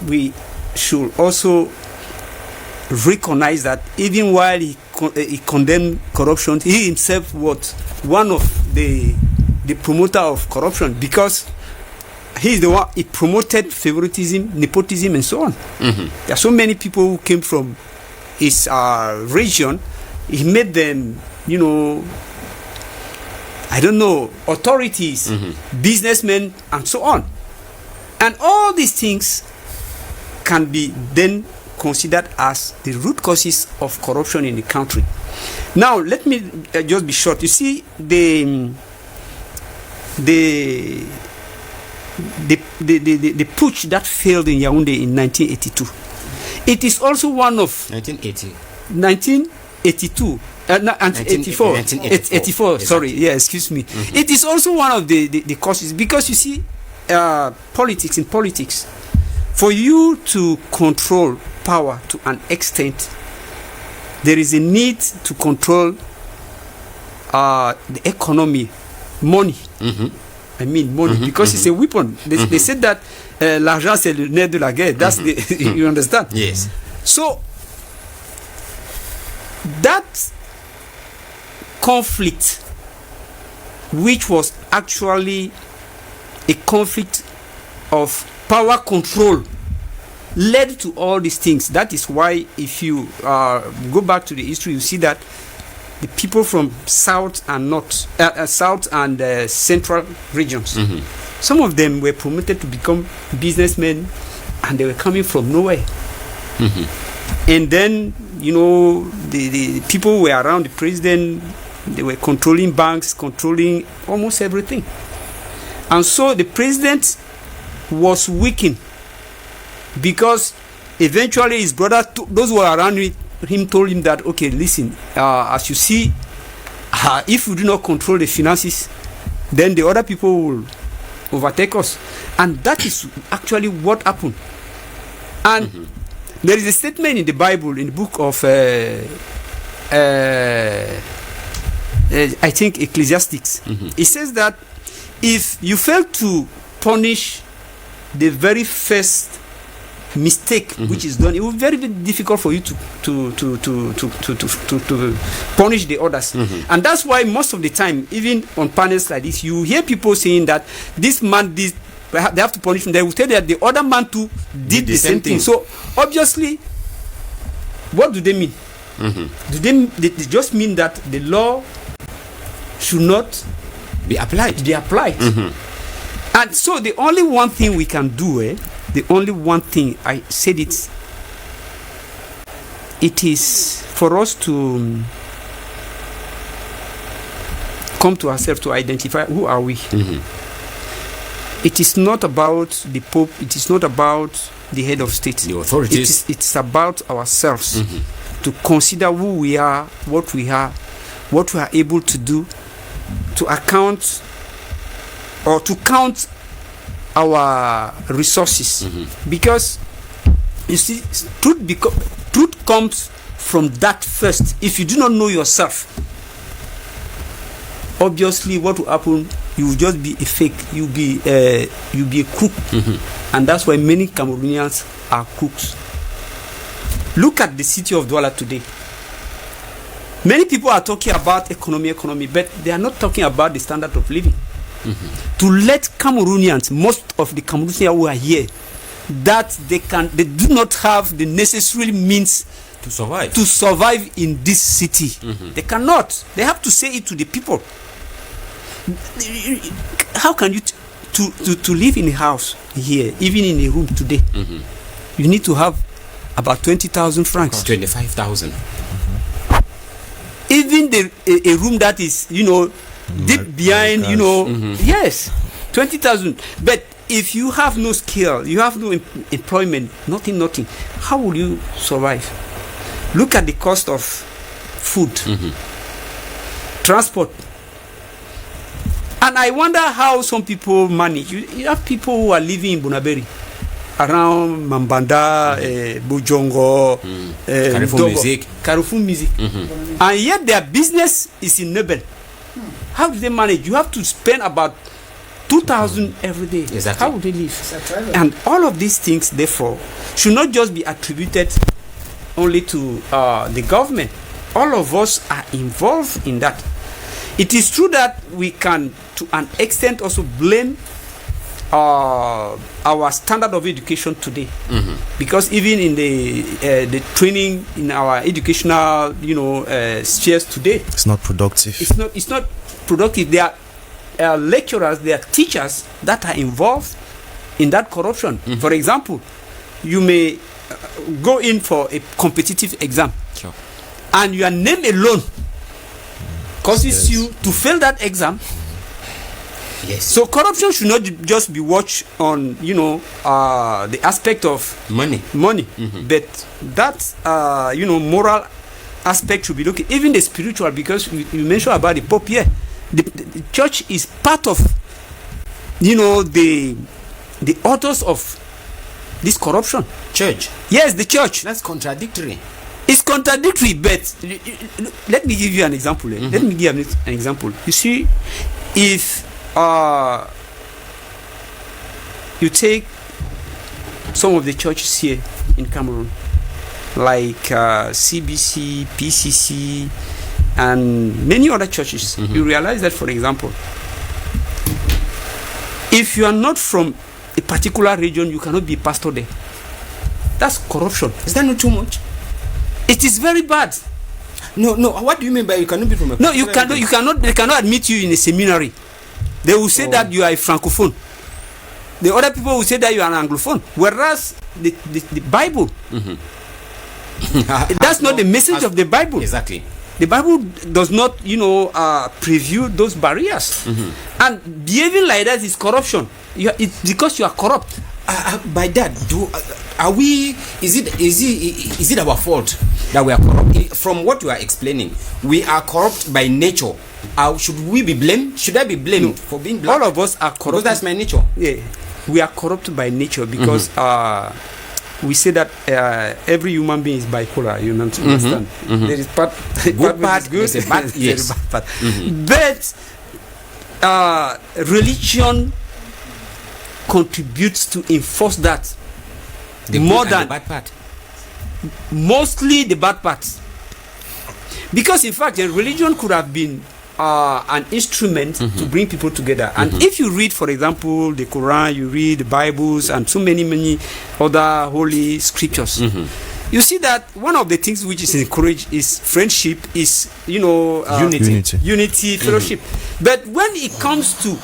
we should also recognize that even while he condemned corruption, he himself was one of the promoter of corruption, because he's the one, he promoted favoritism, nepotism, and so on. There are so many people who came from his region. He made them, authorities, businessmen, and so on. And all these things can be then considered as the root causes of corruption in the country. Now, let me just be short. You see, the putsch that failed in Yaoundé in 1982. It is also one of 1982. 1984. Sorry, yeah, excuse me. It is also one of the causes, because you see, politics, for you to control power to an extent, there is a need to control the economy, money. I mean money, because it's a weapon. They said that l'argent c'est le nerf de la guerre. That's the you understand? Yes. So that conflict, which was actually a conflict of power control, led to all these things. That is why, if you go back to the history, you see that the people from south and central regions, some of them were promoted to become businessmen, and they were coming from nowhere. And then, the people who were around the president, they were controlling banks, controlling almost everything. And so the president was weakened, because eventually his brother, those who were around him, told him that, okay, listen, as you see, if we do not control the finances, then the other people will overtake us. And that is actually what happened. And there is a statement in the Bible, in the book of I think Ecclesiastes. It says that if you fail to punish the very first mistake which is done, it will be very, very difficult for you to punish the others. And that's why most of the time, even on panels like this, you hear people saying that this man did, they have to punish him. They will tell you that the other man too did the same thing. So obviously, what do they mean? Do they just mean that the law should not be applied? And so the only one thing we can do, the only one thing, I said it is for us to come to ourselves, to identify who are we. It is not about the Pope, it is not about the head of state, the authorities. It's about ourselves, to consider who we are, what we are able to do, to account or to count our resources. Because you see, truth comes from that first. If you do not know yourself, obviously what will happen, you will just be a fake, you'll be a crook. And that's why many Cameroonians are crooks. Look at the city of Douala today. Many people are talking about economy, but they are not talking about the standard of living. To let Cameroonians, most of the Cameroonians who are here, that they do not have the necessary means to survive in this city. They cannot. They have to say it to the people. How can you to live in a house here, even in a room today? You need to have about 20,000 francs. 25,000. Even a room that is, deep behind, yes, 20,000. But if you have no skill, you have no employment, nothing, how will you survive? Look at the cost of food, transport. And I wonder how some people manage. You have people who are living in Bunaberi, around Mambanda, Bujongo, Carrefour Music. And yet their business is in Nebel. How do they manage? You have to spend about 2,000 every day. Exactly. How would they live? And all of these things, therefore, should not just be attributed only to the government. All of us are involved in that. It is true that we can, to an extent, also blame our standard of education today, because even in the training in our educational, spheres today, it's not productive. It's not productive. There are lecturers, there are teachers that are involved in that corruption. For example, you may go in for a competitive exam, Sure. and your name alone causes you to fail that exam. Yes. So corruption should not just be watched on, the aspect of money. But that, moral aspect should be looking, even the spiritual, because you mentioned about the Pope here. The church is part of, the authors of this corruption. Church. Yes, the church. That's contradictory. It's contradictory, but let me give you an example. Let me give an example. You see, if you take some of the churches here in Cameroon, like CBC, PCC, and many other churches, you realize that, for example, if you are not from a particular region, you cannot be a pastor there. That's corruption. Is that not too much? It is very bad. No. What do you mean by you cannot be from a? No, you cannot. You cannot. They cannot admit you in a seminary. They will say that you are a francophone. The other people will say that you are an anglophone. Whereas the Bible, that's not the message of the Bible. Exactly. The Bible does not, preview those barriers. And behaving like that is corruption. It's because you are corrupt. By that, are we? Is it our fault that we are corrupt? From what you are explaining, we are corrupt by nature. Should we be blamed? Should I be blamed for being black? All of us are corrupt. Because that's my nature. Yeah, we are corrupt by nature because we say that every human being is bipolar. You understand? There is part good part, good, there's a bad, yes. bad part. But religion contributes to enforce that more than the bad part. Mostly the bad parts, because in fact religion could have been an instrument to bring people together. And if you read, for example, the Quran, you read the Bibles and so many other holy scriptures, you see that one of the things which is encouraged is friendship, is unity, fellowship. But when it comes to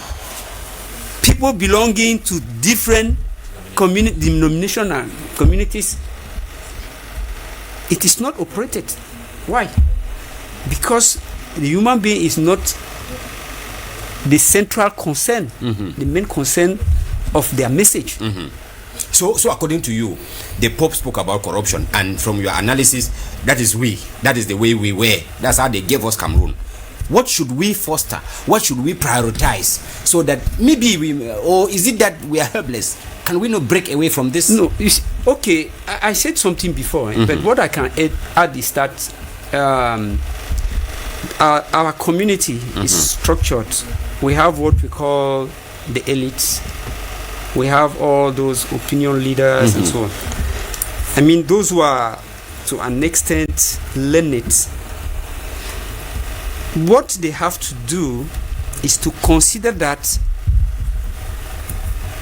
people belonging to different denomination and communities, it is not operated. Why? Because the human being is not the central concern, the main concern of their message. So according to you, the Pope spoke about corruption, and from your analysis, that is the way we were. That's how they gave us Cameroon. What should we foster? What should we prioritize so that maybe or is it that we are helpless? Can we not break away from this? No, okay. I said something before, but what I can add is that our community is structured. We have what we call the elites. We have all those opinion leaders and so on. I mean, those who are to an extent learned. What they have to do is to consider that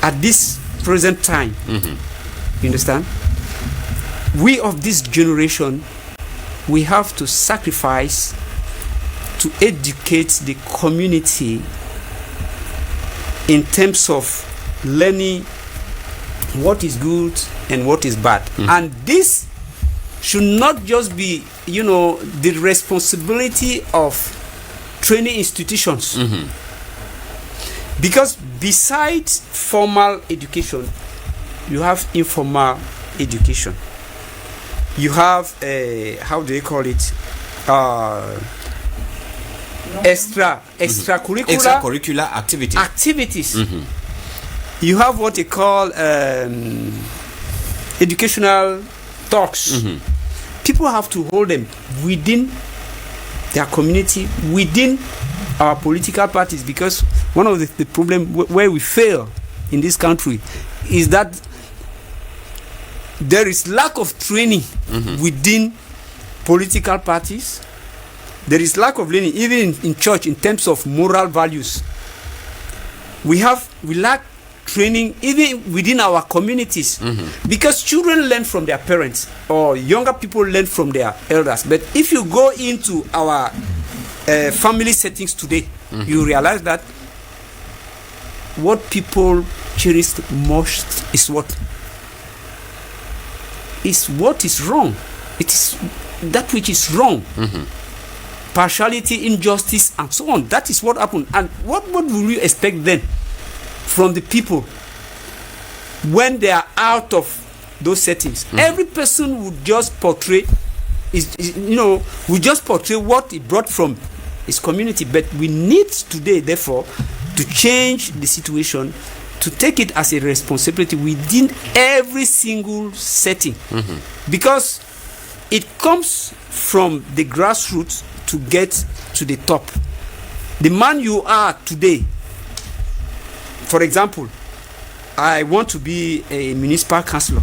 at this present time, you understand, we of this generation, we have to sacrifice to educate the community in terms of learning what is good and what is bad. And this should not just be, the responsibility of training institutions. Because besides formal education, you have informal education. You have how do they call it? Extracurricular activities. You have what they call educational talks. People have to hold them within their community, within our political parties, because one of the problem where we fail in this country is that there is lack of training within political parties. There is lack of learning even in church in terms of moral values. We lack training even within our communities, because children learn from their parents or younger people learn from their elders. But if you go into our family settings today, you realize that what people cherish most is what is wrong. It is that which is wrong. Partiality, injustice, and so on. That is what happened. And what will you expect then from the people when they are out of those settings? Every person would just portray what he brought from his community. But we need today, therefore, to change the situation, to take it as a responsibility within every single setting, because it comes from the grassroots to get to the top. The man you are today, for example, I want to be a municipal councillor.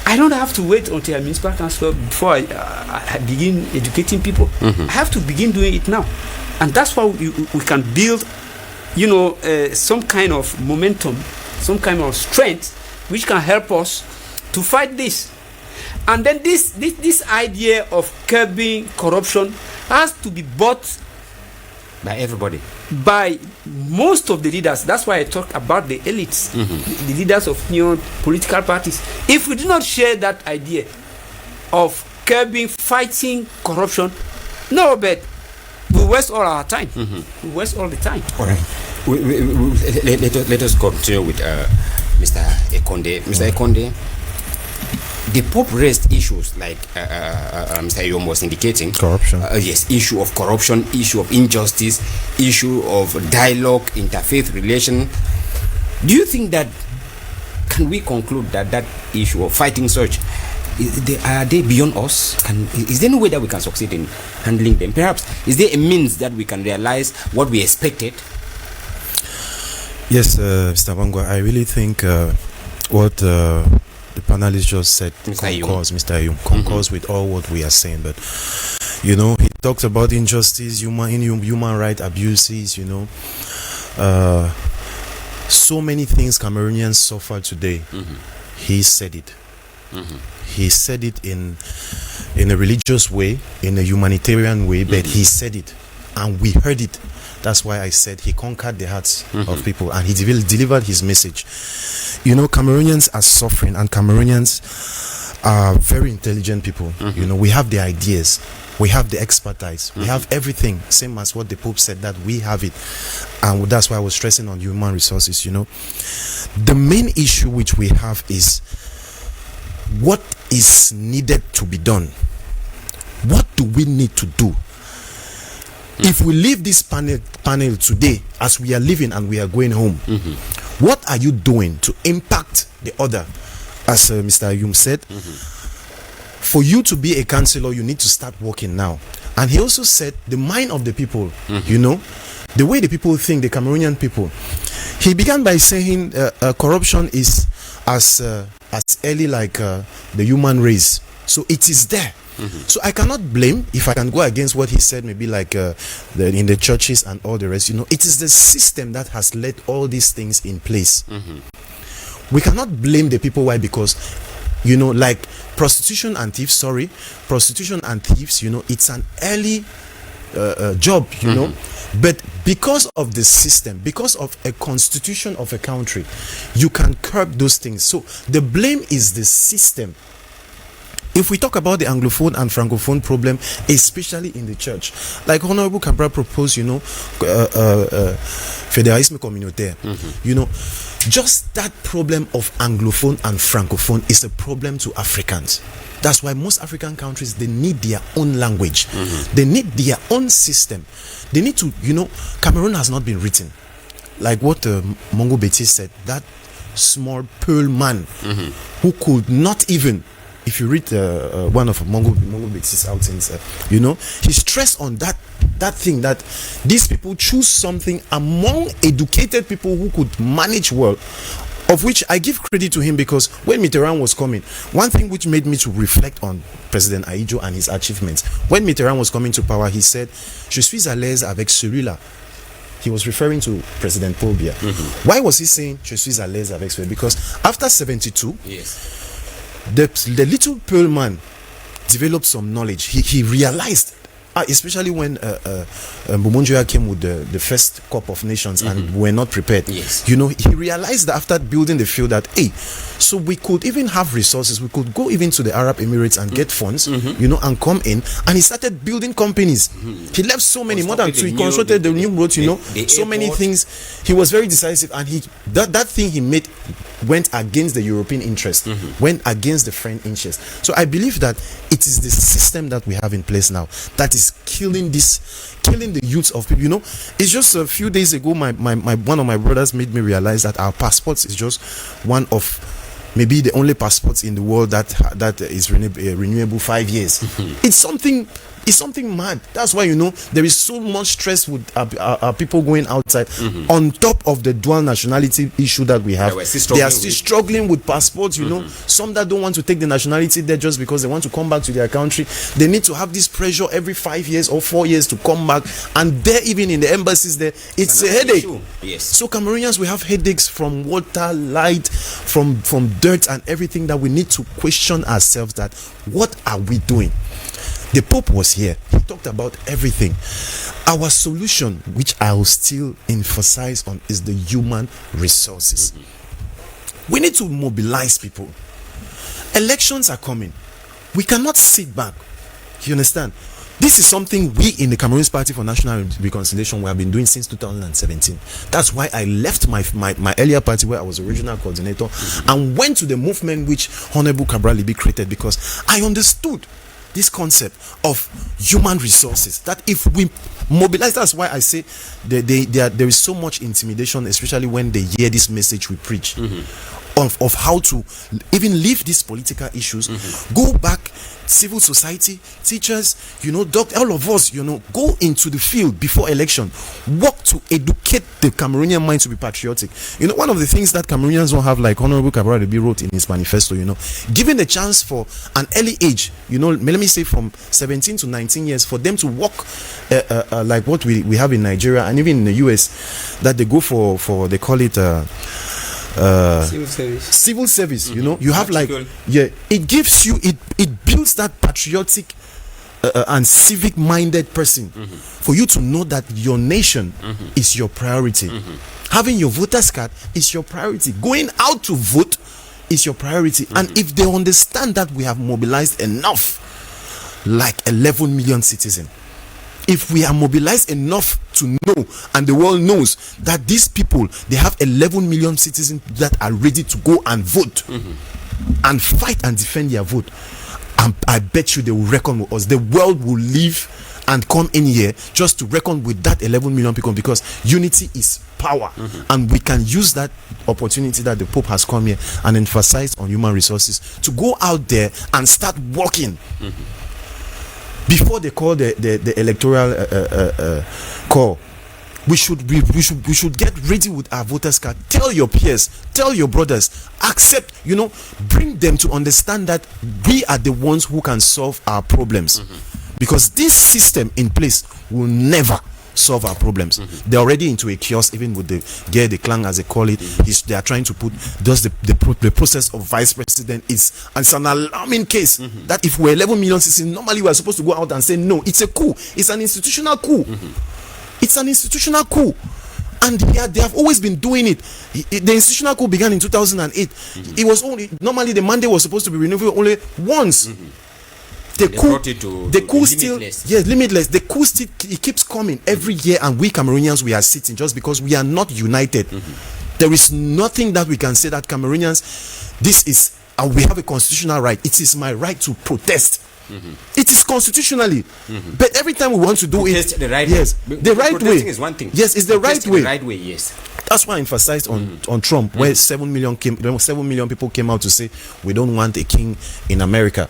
I don't have to wait until a municipal councillor before I begin educating people. I have to begin doing it now. And that's why we can build, some kind of momentum, some kind of strength, which can help us to fight this. And then this idea of curbing corruption has to be bought by everybody, by most of the leaders. That's why I talk about the elites, the leaders of political parties. If we do not share that idea of curbing, fighting corruption, no, but we waste all our time. We waste all the time. All right. Let us continue with Mr. Ekonde. Mr. Ekonde, the Pope raised issues like Mr. Ayom was indicating. Corruption. Yes, issue of corruption, issue of injustice, issue of dialogue, interfaith relation. Do you think that, can we conclude that issue of fighting such, are they beyond us? Is there no way that we can succeed in handling them? Perhaps, is there a means that we can realize what we expected? Yes, Mr. Bangwa, I really think what the panelist just said concurs with all what we are saying. But he talked about injustice, human right abuses, so many things Cameroonians suffer today. He said it. He said it in a religious way, in a humanitarian way, but he said it and we heard it. That's why I said he conquered the hearts of people and he delivered his message. Cameroonians are suffering, and Cameroonians are very intelligent people. We have the ideas, we have the expertise, we have everything, same as what the Pope said, that we have it. And that's why I was stressing on human resources. The main issue which we have is what is needed to be done. What do we need to do? If we leave this panel today as we are living and we are going home, what are you doing to impact the other? As Mr. Ayum said, for you to be a councillor, you need to start working now. And he also said the mind of the people, the way the people think, the Cameroonian people. He began by saying corruption is as early like the human race. So it is there. So I cannot blame, if I can go against what he said, maybe like in the churches and all the rest. It is the system that has let all these things in place. We cannot blame the people. Why? Because like prostitution and thieves, it's an early job, but because of the system, because of a constitution of a country, you can curb those things. So the blame is the system. If we talk about the Anglophone and Francophone problem, especially in the church, like Honorable Cabral proposed, fédéralisme communautaire, just that problem of Anglophone and Francophone is a problem to Africans. That's why most African countries, they need their own language. They need their own system. They need to, Cameroon has not been written. Like what Mongo Betis said, that small pearl man who could not even, if you read one of Mongo Betis' outings, he stressed on that that thing that these people choose something among educated people who could manage well, of which I give credit to him, because when Mitterrand was coming, one thing which made me to reflect on President Ahidjo and his achievements, when Mitterrand was coming to power, he said, "Je suis à l'aise avec celui-là." He was referring to President Paul Biya. Why was he saying "Je suis à l'aise avec celui-là"? Because after 72, the little Pearl man developed some knowledge. He realized, especially when Mbumundjoya came with the first Cup of Nations and were not prepared. Yes. You know, he realized that after building the field that, hey, so we could even have resources. We could go even to the Arab Emirates and get funds, you know, and come in. And he started building companies. He left so many, more than two. He constructed the new roads, you know, so many things. He was very decisive, and that thing he made went against the European interest, went against the French interest. So I believe that it is the system that we have in place now that is killing the youth of people. You know, it's just a few days ago, my one of my brothers made me realize that our passports is just one of maybe the only passports in the world that is renewable 5 years. It's something mad. That's why, you know, there is so much stress with our people going outside. On top of the dual nationality issue that we have, they are still struggling with passports, you know. Some that don't want to take the nationality there just because they want to come back to their country. They need to have this pressure every 5 years or 4 years to come back. And there, even in the embassies there, it's a headache. Yes. So Cameroonians, we have headaches from water, light, from dirt and everything, that we need to question ourselves that what are we doing? The Pope was here. He talked about everything. Our solution, which I will still emphasize on, is the human resources. We need to mobilize people. Elections are coming. We cannot sit back. You understand? This is something we in the Cameroon's Party for National Reconciliation we have been doing since 2017. That's why I left my earlier party, where I was the regional coordinator, and went to the movement which Honorable Cabral Libi created, because I understood this concept of human resources, that if we mobilize, that's why I say there is so much intimidation, especially when they hear this message we preach, of how to even leave these political issues, go back, civil society, teachers, you know, all of us, you know, go into the field before election, work to educate the Cameroonian mind to be patriotic. You know, one of the things that Cameroonians don't have, like Honorable Cabral Libi wrote in his manifesto, you know, giving the chance for an early age, you know, let me say from 17 to 19 years, for them to work like what we have in Nigeria and even in the US, that they go for they call it civil service. You know, you have like, it gives you, it builds that patriotic and civic minded person, for you to know that your nation is your priority. Having your voter's card is your priority. Going out to vote is your priority. And if they understand that we have mobilized enough, like 11 million citizens, if we are mobilized enough to know, and the world knows that these people, they have 11 million citizens that are ready to go and vote and fight and defend their vote, I bet you they will reckon with us. The world will leave and come in here just to reckon with that 11 million people, because unity is power. And we can use that opportunity that the Pope has come here and emphasize on human resources to go out there and start working. Before they call the electoral call, we should get ready with our voters card. Tell your peers, tell your brothers, accept, you know, bring them to understand that we are the ones who can solve our problems, because this system in place will never solve our problems. They're already into a chaos, even with the clan, as they call it. They are trying to put the process of vice president. It's an alarming case that if we're 11 million citizens, normally we are supposed to go out and say no, it's a coup, it's an institutional coup. It's an institutional coup. And they have always been doing it. The institutional coup began in 2008. It was only, normally the mandate was supposed to be renewed only once. The coup still, yes, limitless. The coup still, it keeps coming every year, and we Cameroonians, we are sitting just because we are not united. There is nothing that we can say that Cameroonians, this is, and we have a constitutional right. It is my right to protest. It is constitutionally, but every time we want to do protest it, the right yes, way. The right way is one thing. Yes, it's the right way. The right way, yes. That's why I emphasized on Trump, where 7 million people came out to say we don't want a king in America.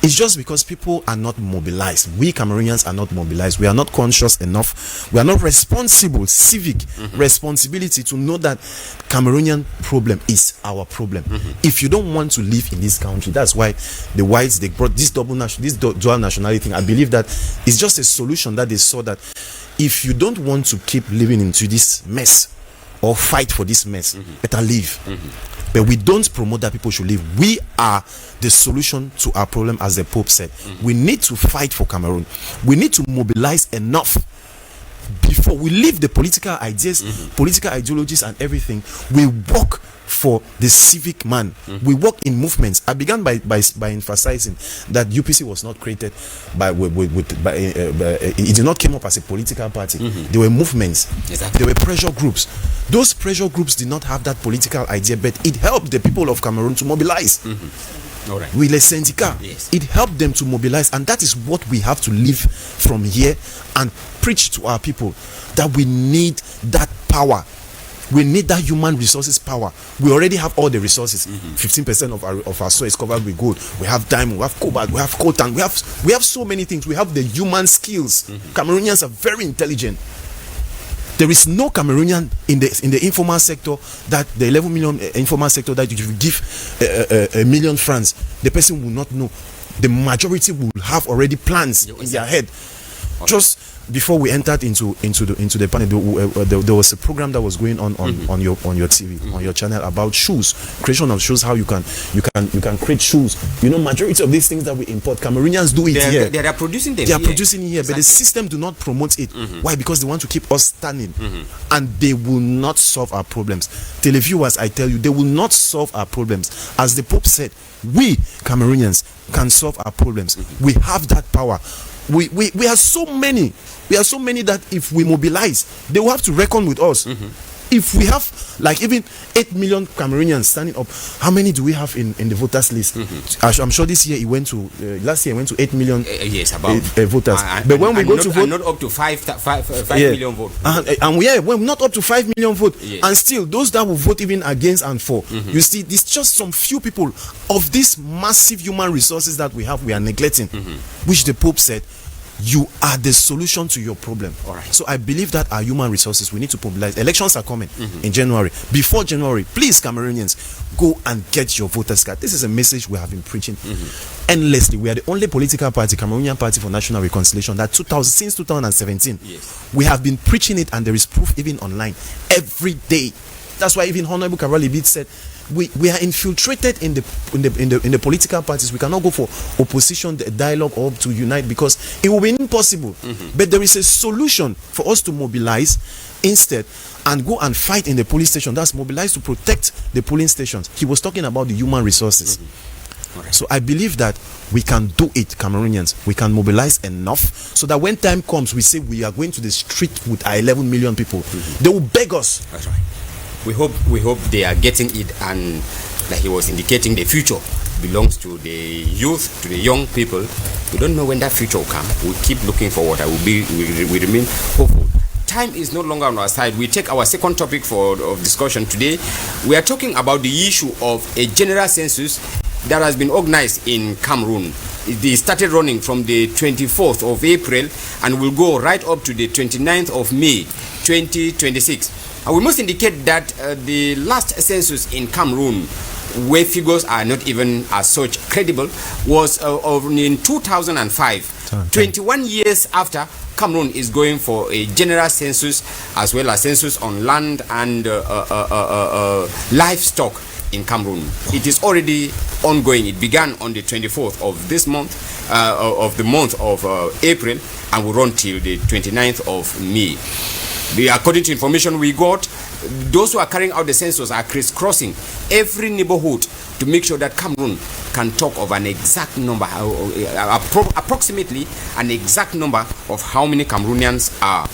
It's just because people are not mobilized. We Cameroonians are not mobilized. We are not conscious enough. We are not responsible, civic responsibility to know that Cameroonian problem is our problem. If you don't want to live in this country, that's why the whites, they brought this dual nationality thing. I believe that it's just a solution that they saw that if you don't want to keep living into this mess or fight for this mess, better leave. But we don't promote that people should leave. We are the solution to our problem, as the Pope said. We need to fight for Cameroon. We need to mobilize enough before we leave the political ideas, political ideologies and everything. We work for the civic man. We work in movements. I began by emphasizing that UPC was not created it did not come up as a political party. There were movements. There were pressure groups. Those pressure groups did not have that political idea, but it helped the people of Cameroon to mobilize. All right. With Les Syndicats, it helped them to mobilize, and that is what we have to live from here and preach to our people, that we need that power. We need that human resources power. We already have all the resources. 15% of our soil is covered with gold. We have diamond, we have cobalt, we have coltan, we have so many things. We have the human skills. Cameroonians are very intelligent. There is no Cameroonian in the informal sector, that the 11 million informal sector, that if you give a million francs, the person will not know. The majority will have already plans in their head. Just before we entered into the panel, there was a program that was going on your TV, on your channel, about shoes, creation of shoes, how you can create shoes. You know, majority of these things that we import, Cameroonians do it here. They are producing them. They are producing here, but the system do not promote it. Why? Because they want to keep us standing, and they will not solve our problems. Televiewers, I tell you, they will not solve our problems. As the Pope said, we Cameroonians can solve our problems. We have that power. We are so many. We are so many that if we mobilize, they will have to reckon with us. If we have like even 8 million Cameroonians standing up, how many do we have in the voters list? I'm sure this year last year it went to 8 million voters. But when we go to vote, not up to 5 million votes. And we're not up to 5 million votes. And still, those that will vote even against and for, you see, it's just some few people of these massive human resources that we have, we are neglecting, which the Pope said, you are the solution to your problem. All right. So I believe that our human resources, we need to mobilize. Elections are coming in January. Before January, please, Cameroonians, go and get your voters card. This is a message we have been preaching endlessly. We are the only political party, Cameroonian Party for National Reconciliation, that since 2017, we have been preaching it, and there is proof even online every day. That's why even Honorable Karali Bid said, we are infiltrated in the political parties. We cannot go for opposition dialogue or to unite, because it will be impossible. But there is a solution for us to mobilize instead and go and fight in the police station. That's mobilize to protect the polling stations. He was talking about the human resources. So I believe that we can do it, Cameroonians. We can mobilize enough so that when time comes, we say we are going to the street with our 11 million people. They will beg us. That's right. We hope they are getting it, and like he was indicating, the future belongs to the youth, to the young people. We don't know when that future will come. We keep looking forward. We remain hopeful. Time is no longer on our side. We take our second topic of discussion today. We are talking about the issue of a general census that has been organized in Cameroon. It started running from the 24th of April and will go right up to the 29th of May 2026. And we must indicate that the last census in Cameroon, where figures are not even as such credible, was in 2005. 21 years after, Cameroon is going for a general census, as well as census on land and livestock in Cameroon. It is already ongoing. It began on the 24th of this month, of the month of April, and will run till the 29th of May. According to information we got, those who are carrying out the census are crisscrossing every neighborhood to make sure that Cameroon can talk of an exact number, approximately an exact number of how many Cameroonians are.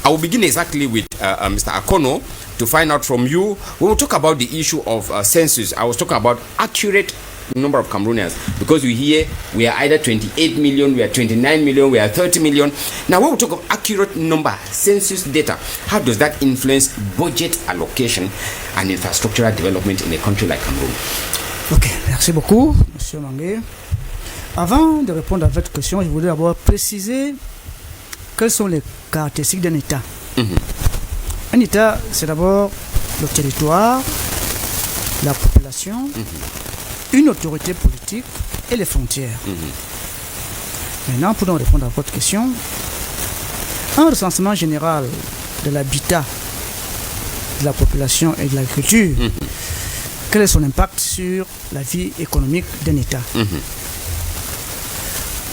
I will begin exactly with Mr. Akono to find out from you. When we talk about the issue of census, I was talking about accurate number of Cameroonians, because we hear we are either 28 million, we are 29 million, we are 30 million. Now, when we talk of accurate number, census data, how does that influence budget allocation and infrastructural development in a country like Cameroon? Ok, merci beaucoup, Monsieur Mangué. Avant de répondre à votre question, je voudrais d'abord préciser quelles sont les caractéristiques d'un État. Un État, c'est d'abord le territoire, la population, une autorité politique et les frontières. Maintenant, pour donc répondre à votre question, un recensement général de l'habitat, de la population et de l'agriculture, quel est son impact sur la vie économique d'un État?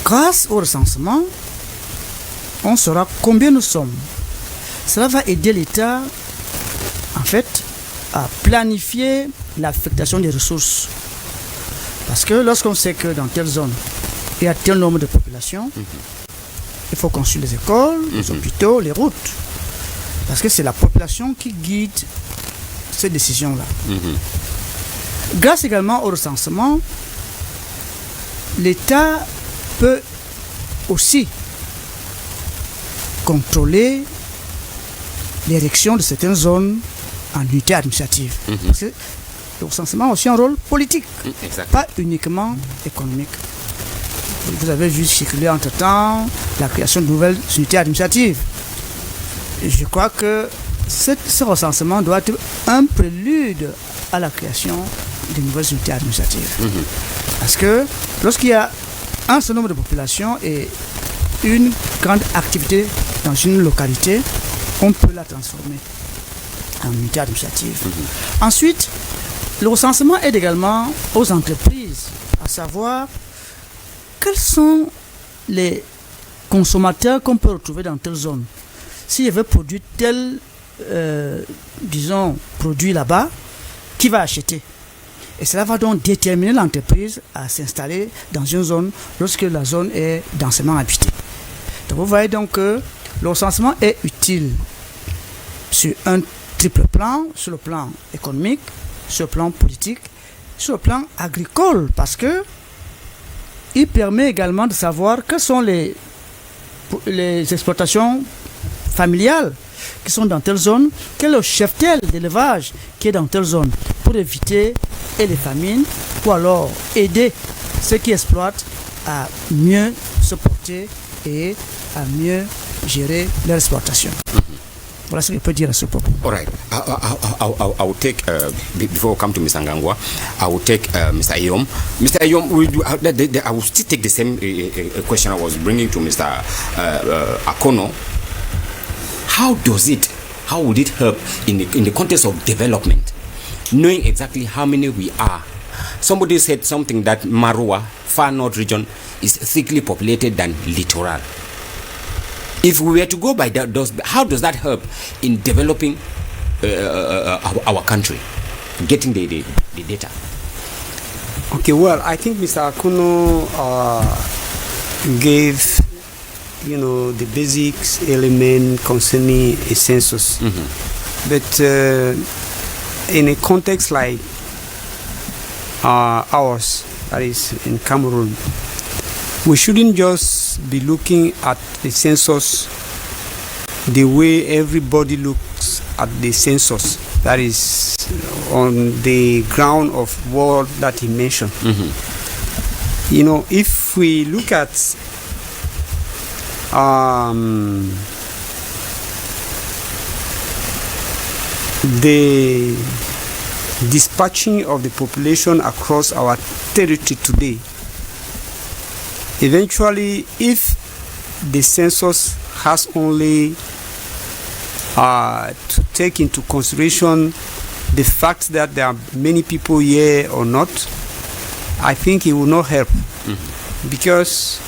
Grâce au recensement, on saura combien nous sommes. Cela va aider l'État, en fait, à planifier l'affectation des ressources. Parce que lorsqu'on sait que dans telle zone, il y a tel nombre de populations, il faut construire les écoles, les hôpitaux, les routes. Parce que c'est la population qui guide ces décisions-là. Grâce également au recensement, l'État peut aussi contrôler l'érection de certaines zones en unité administrative. Parce que le recensement a aussi un rôle politique, pas uniquement économique. Vous avez vu circuler entre-temps la création de nouvelles unités administratives. Et je crois que ce recensement doit être un prélude à la création de nouvelles unités administratives. Parce que lorsqu'il y a un certain nombre de populations et une grande activité dans une localité, on peut la transformer en unité administrative. Ensuite, le recensement aide également aux entreprises à savoir quels sont les consommateurs qu'on peut retrouver dans telle zone. S'il y avait produit tel, produit là-bas, qui va acheter? Et cela va donc déterminer l'entreprise à s'installer dans une zone lorsque la zone est densément habitée. Donc vous voyez donc que le recensement est utile sur un triple plan, sur le plan économique, sur le plan politique, sur le plan agricole, parce que il permet également de savoir quelles sont les exploitations familiales qui sont dans telle zone, quel est le cheptel d'élevage qui est dans telle zone, pour éviter les famines, ou alors aider ceux qui exploitent à mieux se porter et à mieux gérer leur exploitation. Voilà ce que je peux dire à ce propos. All right. I will take, before we come to Mr. Ngangwa, I will take Mr. Ayom. Mr. Ayom, I will still take the same question I was bringing to Mr. Akono. How would it help in the context of development, knowing exactly how many we are? Somebody said something that Marua, far north region, is thickly populated than littoral. If we were to go by that, how does that help in developing our country, getting the data? Okay, well, I think Mr. Akuno gave, the basics element concerning a census. But in a context like ours, that is in Cameroon, we shouldn't just be looking at the census the way everybody looks at the census, that is on the ground of what that he mentioned. If we look at the dispatching of the population across our territory today, eventually, if the census has only to take into consideration the fact that there are many people here or not, I think it will not help. Because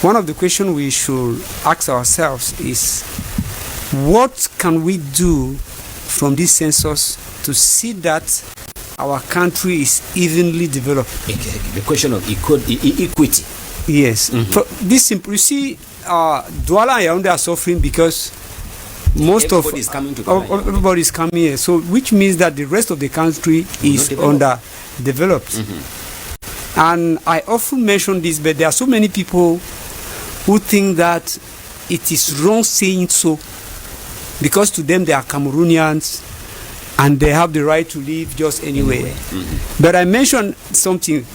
one of the questions we should ask ourselves is, what can we do from this census to see that our country is evenly developed? The question of equity. Yes. For this simple, you see, Douala and Yaoundé are suffering because Everybody's coming to Ghana. Everybody's coming here. So, which means that the rest of the country is underdeveloped. And I often mention this, but there are so many people who think that it is wrong saying so, because to them they are Cameroonians and they have the right to live just anywhere. But I mentioned something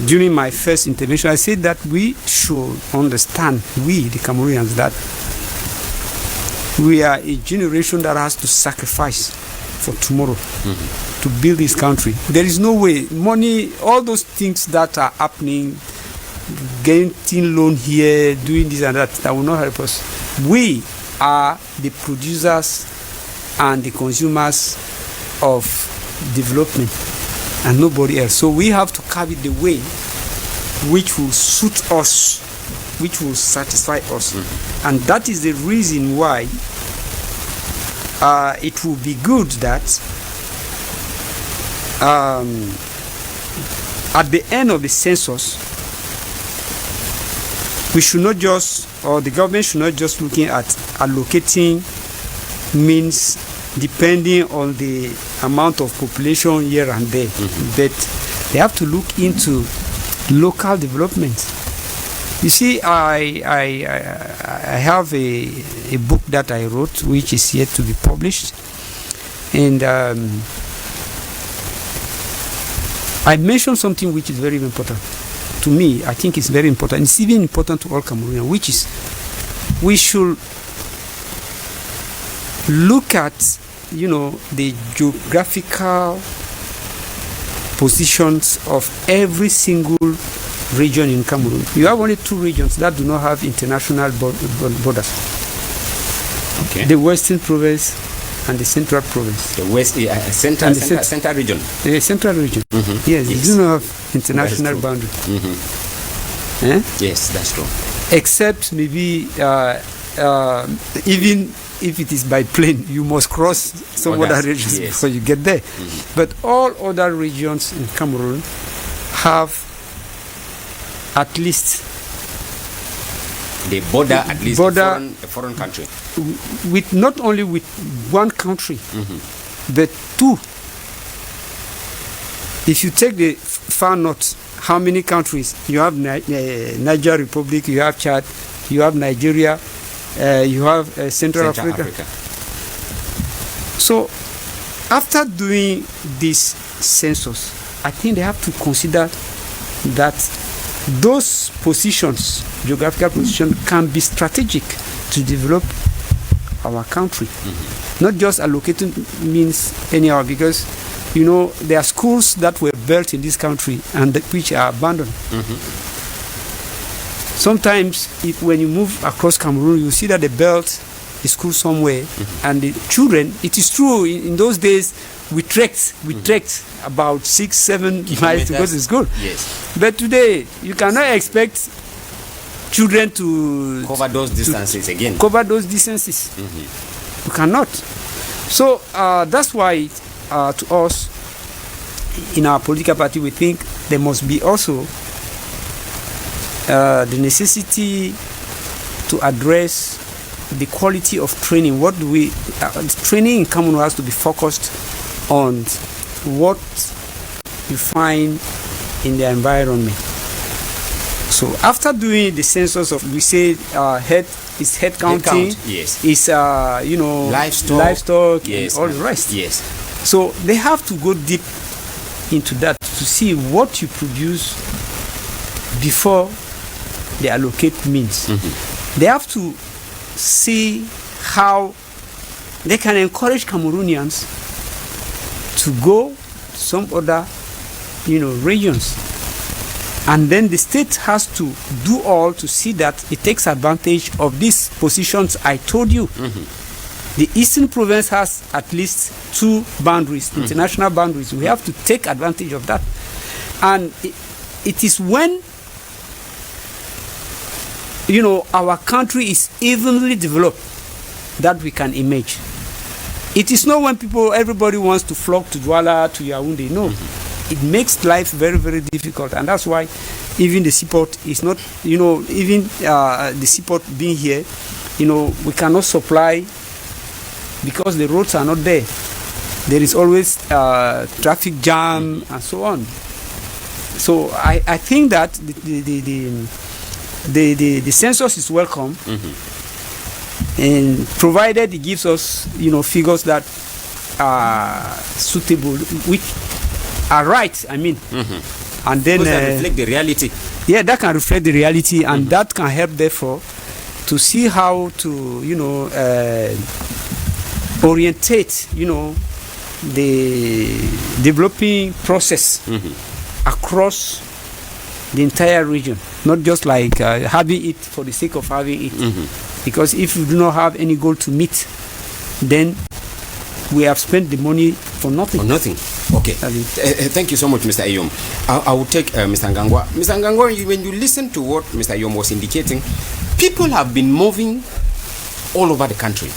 during my first intervention. I said that we should understand, we the Cameroonians, that we are a generation that has to sacrifice for tomorrow to build this country. There is no way money, all those things that are happening, getting loan here, doing this and that will not help us. We are the producers and the consumers of development and nobody else. So we have to carve it the way which will suit us, which will satisfy us. And that is the reason why it will be good that at the end of the census, we should not just, or the government should not just looking at allocating means depending on the amount of population here and there, but they have to look into local development. You see, I have a book that I wrote which is yet to be published, and I mentioned something which is very important to me. I think it's very important. It's even important to all Cameroonians, which is we should look at, the geographical positions of every single region in Cameroon. You have only 2 regions that do not have international borders. Okay. The Western Province and the Central Province. The Central region. The Central region. Yes, you do not have international boundary. Yes, that's true. Except maybe even if it is by plane, you must cross some other regions before you get there. But all other regions in Cameroon have at least the border, at least a foreign country. With not only with one country, but 2. If you take the far north, how many countries? You have Niger Republic, you have Chad, you have Nigeria, you have Central Africa. So, after doing this census, I think they have to consider that those positions, geographical positions, can be strategic to develop our country. Not just allocating means anyhow, because there are schools that were built in this country and which are abandoned. Sometimes when you move across Cameroon, you see that they built a school somewhere, and the children, it is true, in those days we trekked about 6-7 miles to go to school. Yes. But today you cannot expect children to cover those distances again. You cannot. So that's why to us in our political party, we think there must be also the necessity to address the quality of training. Training in Cameroon has to be focused on what you find in the environment. So after doing the census we say head counting, is livestock, and all the rest. Yes. So they have to go deep into that to see what you produce before they allocate means. They have to see how they can encourage Cameroonians to go to some other regions, and then the state has to do all to see that it takes advantage of these positions I told you. The Eastern Province has at least 2 boundaries, international boundaries. We have to take advantage of that, and it is when our country is evenly developed that we can emerge. It is not when everybody wants to flock to Douala, to Yaoundé. No, it makes life very, very difficult, and that's why even the seaport is not, even the seaport being here, we cannot supply because the roads are not there. There is always traffic jam and so on. So I think that the census is welcome, and provided it gives us figures that are suitable, which are right. I mean, and then reflect the reality. Yeah, that can reflect the reality, and that can help, therefore, to see how to orientate the developing process across the entire region, not just like having it for the sake of having it. Because if you do not have any goal to meet, then we have spent the money for nothing. For nothing. Okay. Thank you so much, Mr. Ayom. I will take Mr. Ngangwa. Mr. Ngangwa, when you listen to what Mr. Ayom was indicating, people have been moving all over the country.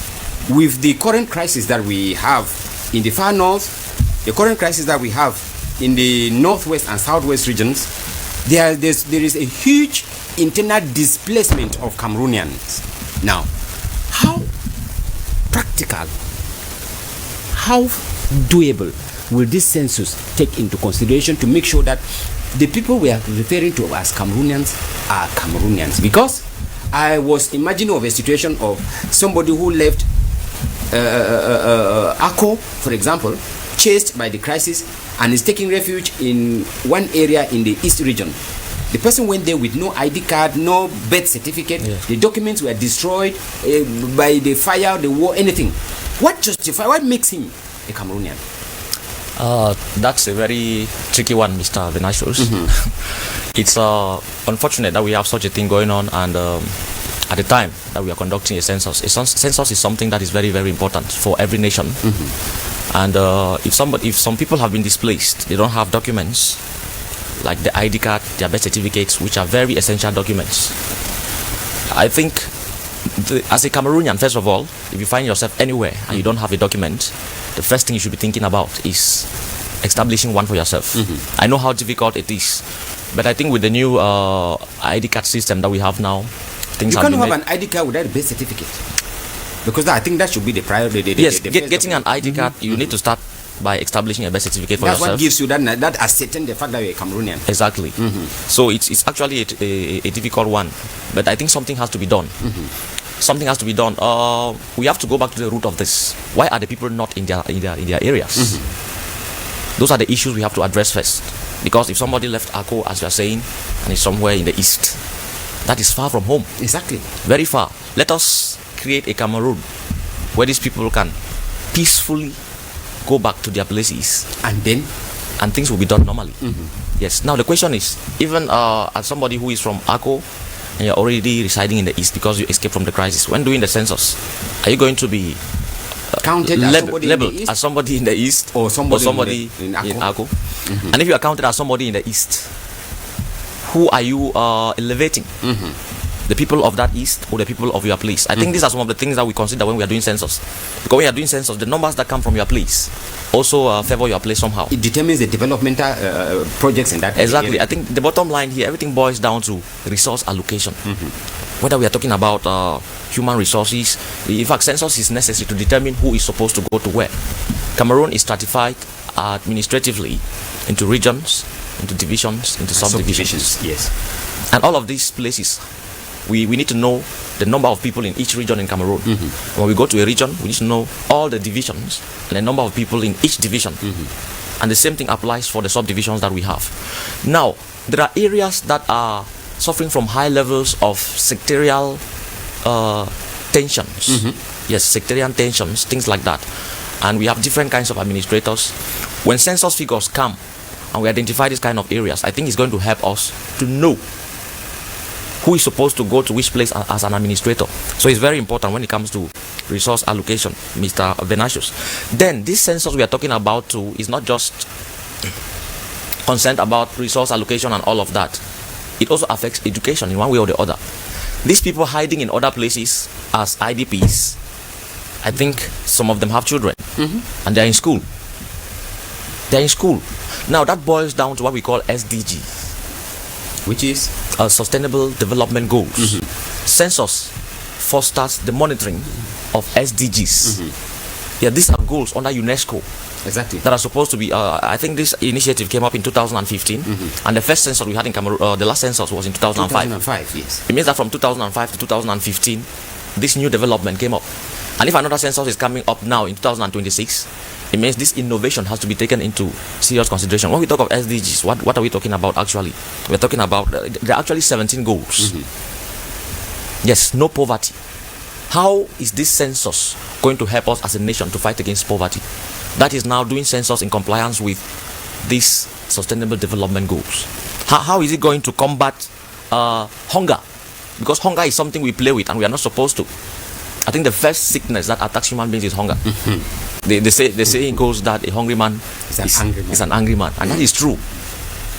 With the current crisis that we have in the far north, the current crisis that we have in the northwest and southwest regions, there is a huge internal displacement of Cameroonians. Now, how practical, how doable will this census take into consideration to make sure that the people we are referring to as Cameroonians are Cameroonians? Because I was imagining of a situation of somebody who left Akko, for example, chased by the crisis, and is taking refuge in one area in the east region. The person went there with no ID card, no birth certificate. Yes. The documents were destroyed by the fire, the war, anything. What makes him a Cameroonian? That's a very tricky one, Mr. Venatius. It's unfortunate that we have such a thing going on, and at the time that we are conducting a census is something that is very, very important for every nation. And if some people have been displaced, they don't have documents like the ID card, their birth certificates, which are very essential documents. I think as a Cameroonian, first of all, if you find yourself anywhere and you don't have a document, the first thing you should be thinking about is establishing one for yourself. I know how difficult it is, but I think with the new ID card system that we have now, things you can't have an ID card without a birth certificate, because I think that should be the priority. Yes, getting an ID card, you need to start by establishing a birth certificate for yourself. That's what gives you that ascertain the fact that you're a Cameroonian. Exactly. So it's actually a difficult one, but I think something has to be done. Something has to be done. We have to go back to the root of this. Why are the people not in their areas? Those are the issues we have to address first. Because if somebody left Akko, as you are saying, and is somewhere in the east, that is far from home. Exactly. Very far. Let us create a Cameroon where these people can peacefully go back to their places, and things will be done normally. Yes. Now the question is, even as somebody who is from Akko and you're already residing in the east because you escaped from the crisis, when doing the census, are you going to be counted labeled as somebody in the east or somebody in Akko? And if you are counted as somebody in the east, who are you elevating? The people of that east or the people of your place? I think these are some of the things that we consider when we are doing census. Because when you are doing census, the numbers that come from your place also favor your place somehow. It determines the developmental projects in that area. Exactly. I think the bottom line here, everything boils down to resource allocation. Whether we are talking about human resources, in fact, census is necessary to determine who is supposed to go to where. Cameroon is stratified administratively into regions, into divisions, into subdivisions. Yes. And all of these places, we need to know the number of people in each region in Cameroon. When we go to a region, we need to know all the divisions and the number of people in each division. And the same thing applies for the subdivisions that we have. Now, there are areas that are suffering from high levels of sectarial tensions. Yes, sectarian tensions, things like that. And we have different kinds of administrators. When census figures come and we identify these kind of areas, I think it's going to help us to know who is supposed to go to which place as an administrator. So it's very important when it comes to resource allocation, Mr. Venatius. Then this census we are talking about too is not just concerned about resource allocation and all of that. It also affects education in one way or the other. These people hiding in other places as IDPs, I think some of them have children and they're in school. They're in school. Now that boils down to what we call SDG, which is Sustainable Development Goals. Census fosters the monitoring of SDGs. Yeah, these are goals under UNESCO. Exactly. That are supposed to be, I think this initiative came up in 2015, and the first census we had in Cameroon, the last census was in 2005. 2005, yes. It means that from 2005 to 2015, this new development came up. And if another census is coming up now in 2026, it means this innovation has to be taken into serious consideration. When we talk of SDGs, what are we talking about actually? We're talking about, there are actually 17 goals. Yes, no poverty. How is this census going to help us as a nation to fight against poverty? That is now doing census in compliance with these sustainable development goals. How is it going to combat hunger? Because hunger is something we play with and we are not supposed to. I think the first sickness that attacks human beings is hunger. The saying goes that a hungry man is an angry man. And that is true.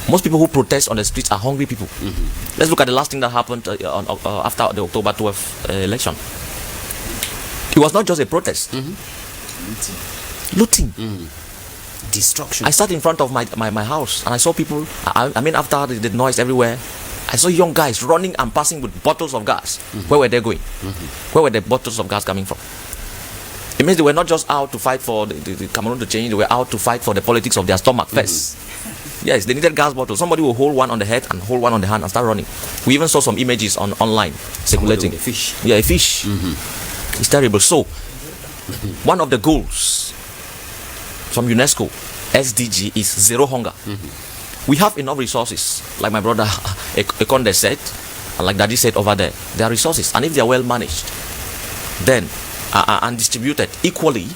Most people who protest on the streets are hungry people. Let's look at the last thing that happened after the October 12th election. It was not just a protest. Looting. Destruction. I sat in front of my house and I saw people, I mean after the noise everywhere, I saw young guys running and passing with bottles of gas. Where were they going? Where were the bottles of gas coming from? It means they were not just out to fight for the Cameroon to change, they were out to fight for the politics of their stomach first. Yes, they needed gas bottles. Somebody will hold one on the head and hold one on the hand and start running. We even saw some images online circulating. A fish. Yeah, a fish. It's terrible. So, one of the goals from UNESCO, SDG, is zero hunger. We have enough resources, like my brother Ekonde said, and like Daddy said over there. There are resources, and if they are well managed, then and distributed equally,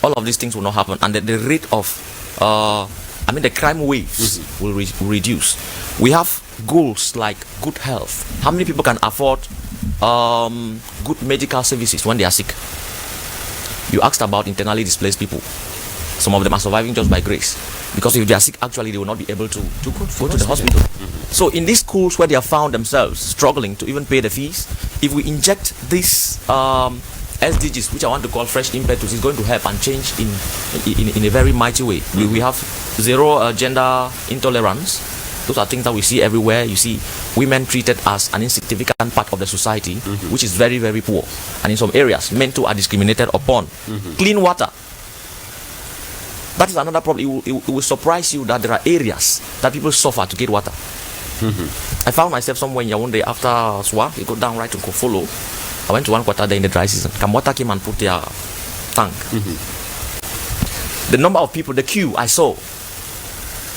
all of these things will not happen, and the rate of, the crime waves will reduce. We have goals like good health. How many people can afford good medical services when they are sick? You asked about internally displaced people. Some of them are surviving just by grace, because if they are sick, actually they will not be able to go to the hospital. So in these schools where they have found themselves struggling to even pay the fees, if we inject this SDGs, which I want to call fresh impetus, is going to help and change in a very mighty way. We have zero gender intolerance. Those are things that we see everywhere. You see women treated as an insignificant part of the society, which is very, very poor. And in some areas, men too are discriminated upon. Clean water. That is another problem. It will surprise you that there are areas that people suffer to get water. I found myself somewhere in Yaoundé after Swa. You go down right to Kofolo. I went to one quarter there in the dry season. Kamwata came and put their tank. The number of people, the queue I saw,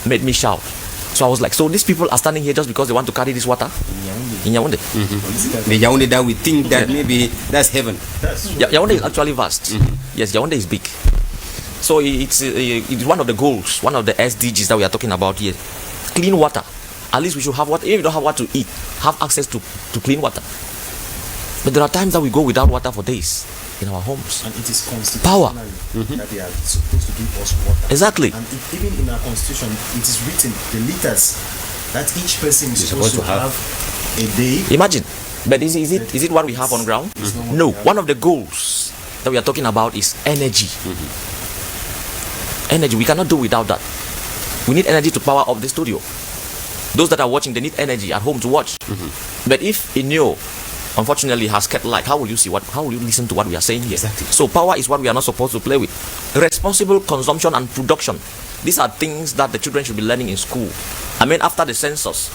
made me shout. So I was like, so these people are standing here just because they want to carry this water? In Yaoundé. The Yaoundé that we think that maybe that's heaven. Yaoundé is actually vast. Yes, Yaoundé is big. So it's one of the goals, one of the SDGs that we are talking about here. Clean water. At least we should have water. Even if you don't have what to eat, have access to clean water. But there are times that we go without water for days in our homes. And it is constitutional that they are supposed to give us water. Exactly. And even in our constitution, it is written, the liters that each person is supposed to have a day. Imagine. But is it what we have on ground? No. One of the goals that we are talking about is energy. Energy. We cannot do without that. We need energy to power up the studio. Those that are watching, they need energy at home to watch. But if Inyo, unfortunately, has kept light, how will you see how will you listen to what we are saying here? Exactly. So power is what we are not supposed to play with. Responsible consumption and production. These are things that the children should be learning in school. I mean, after the census,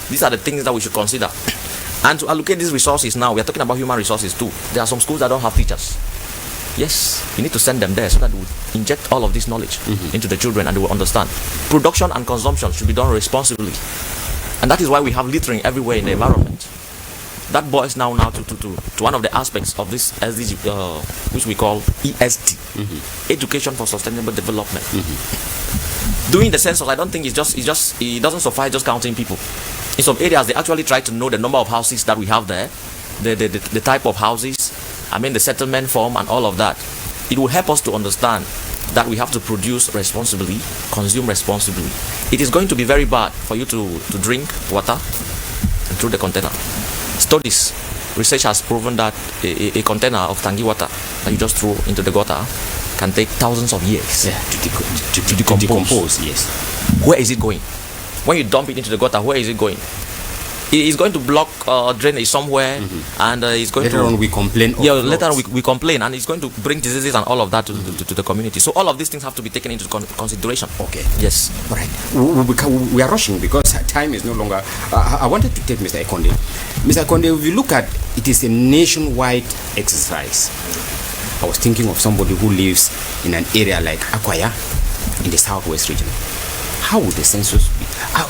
these are the things that we should consider. And to allocate these resources now, we are talking about human resources too. There are some schools that don't have teachers. Yes, you need to send them there so that we inject all of this knowledge into the children and they will understand. Production and consumption should be done responsibly. And that is why we have littering everywhere in the environment. That boils now to one of the aspects of this SDG, which we call ESD, Education for Sustainable Development. Doing the census, I don't think it doesn't suffice just counting people. In some areas, they actually try to know the number of houses that we have there, the type of houses, the settlement form and all of that. It will help us to understand that we have to produce responsibly, consume responsibly. It is going to be very bad for you to drink water through the container. Studies, research has proven that a container of tangy water that you just throw into the gutter can take thousands of years to decompose. Yes. Where is it going? When you dump it into the gutter, where is it going? He's going to block drainage somewhere, and he's going later to. on we complain. Yeah, later on we complain, and it's going to bring diseases and all of that to the community. So all of these things have to be taken into consideration. Okay. Yes. All right. We are rushing because time is no longer. I wanted to take Mr. Ekonde. Mr. Ekonde, if you look at it, is a nationwide exercise. I was thinking of somebody who lives in an area like Akwaya in the southwest region. How would the census be?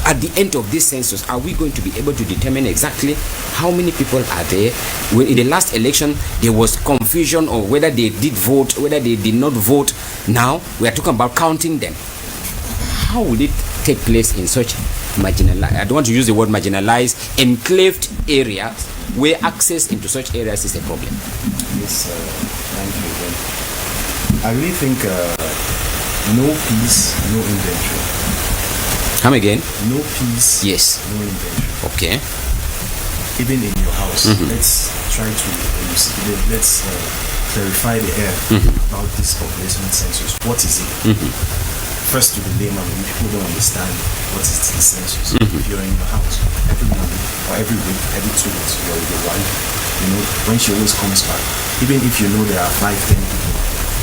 At the end of this census, are we going to be able to determine exactly how many people are there? In the last election, there was confusion on whether they did vote, whether they did not vote. Now, we are talking about counting them. How will it take place in such marginalized, I don't want to use the word marginalized, enclaved areas where access into such areas is a problem? Yes, thank you again. I really think no peace, no inventory. Come again? No peace, yes, no inventory. Okay. Even in your house, let's try to let's clarify the air about this population census. What is it? First, to the layman, people don't understand what is the census. If you're in your house every morning or every week, every 2 weeks, you're with your wife. You know, when she always comes back, even if you know there are 5, 10 people,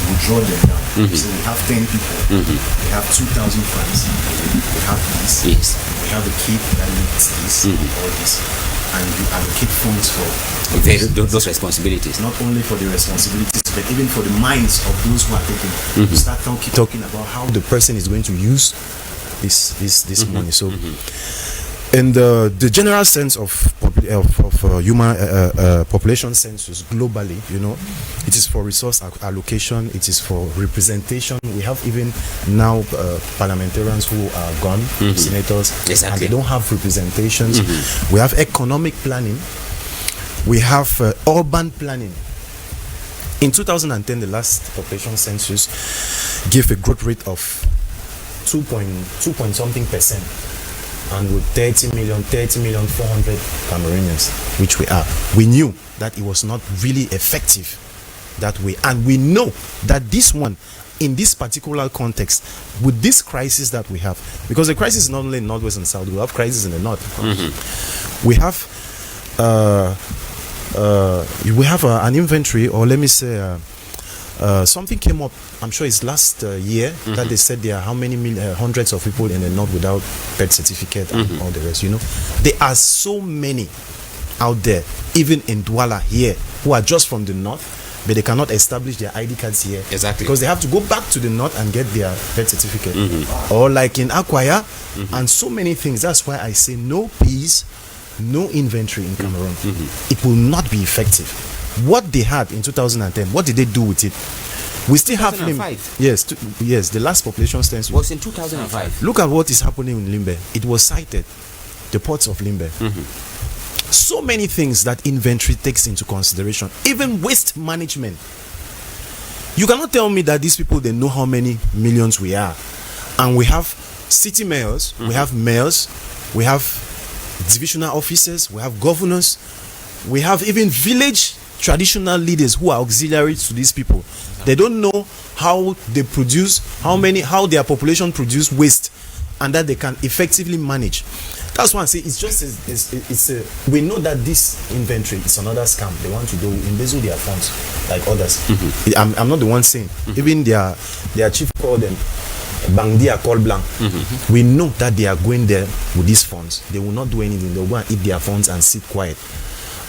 you draw them down. So we have 10 people. We have 2,000 francs. We have this. Yes. We have a kid that needs this, all this, and we allocate funds for those responsibilities. Not only for the responsibilities, but even for the minds of those who are taking. We start talking about how the person is going to use this money. So, and the general sense of human population census globally, you know, it is for resource allocation, it is for representation. We have even now parliamentarians who are gone, senators, and they don't have representations. We have economic planning. We have urban planning. In 2010, the last population census gave a growth rate of 2 point something percent, and with 30 million 400 Cameroonians, which we are, we knew that it was not really effective that way, and we know that this one, in this particular context, with this crisis that we have, because the crisis is not only in northwest and south, we have crisis in the north. We have an inventory, or let me say something came up, I'm sure it's last year, that they said there are how many hundreds of people in the north without birth certificate and all the rest. You know, there are so many out there, even in Douala here, who are just from the north, but they cannot establish their ID cards here. Exactly. Because they have to go back to the north and get their birth certificate. Or like in Akwaya, and so many things. That's why I say no peace, no inventory in Cameroon. It will not be effective. What they had in 2010, what did they do with it? We still have Limbe. Yes, the last population census was in 2005. Look at what is happening in Limbe. It was cited, the ports of Limbe. So many things that inventory takes into consideration, even waste management. You cannot tell me that these people, they know how many millions we are, and we have city mayors, we have mayors, we have divisional officers, we have governors, we have even village traditional leaders who are auxiliary to these people. They don't know how they produce, how their population produce waste, and that they can effectively manage. That's why I say we know that this inventory is another scam. They want to do embezzle their funds like others. I'm not the one saying. Even their chief called them Bangdia Col Blanc. We know that they are going there with these funds. They will not do anything. They'll go and eat their funds and sit quiet.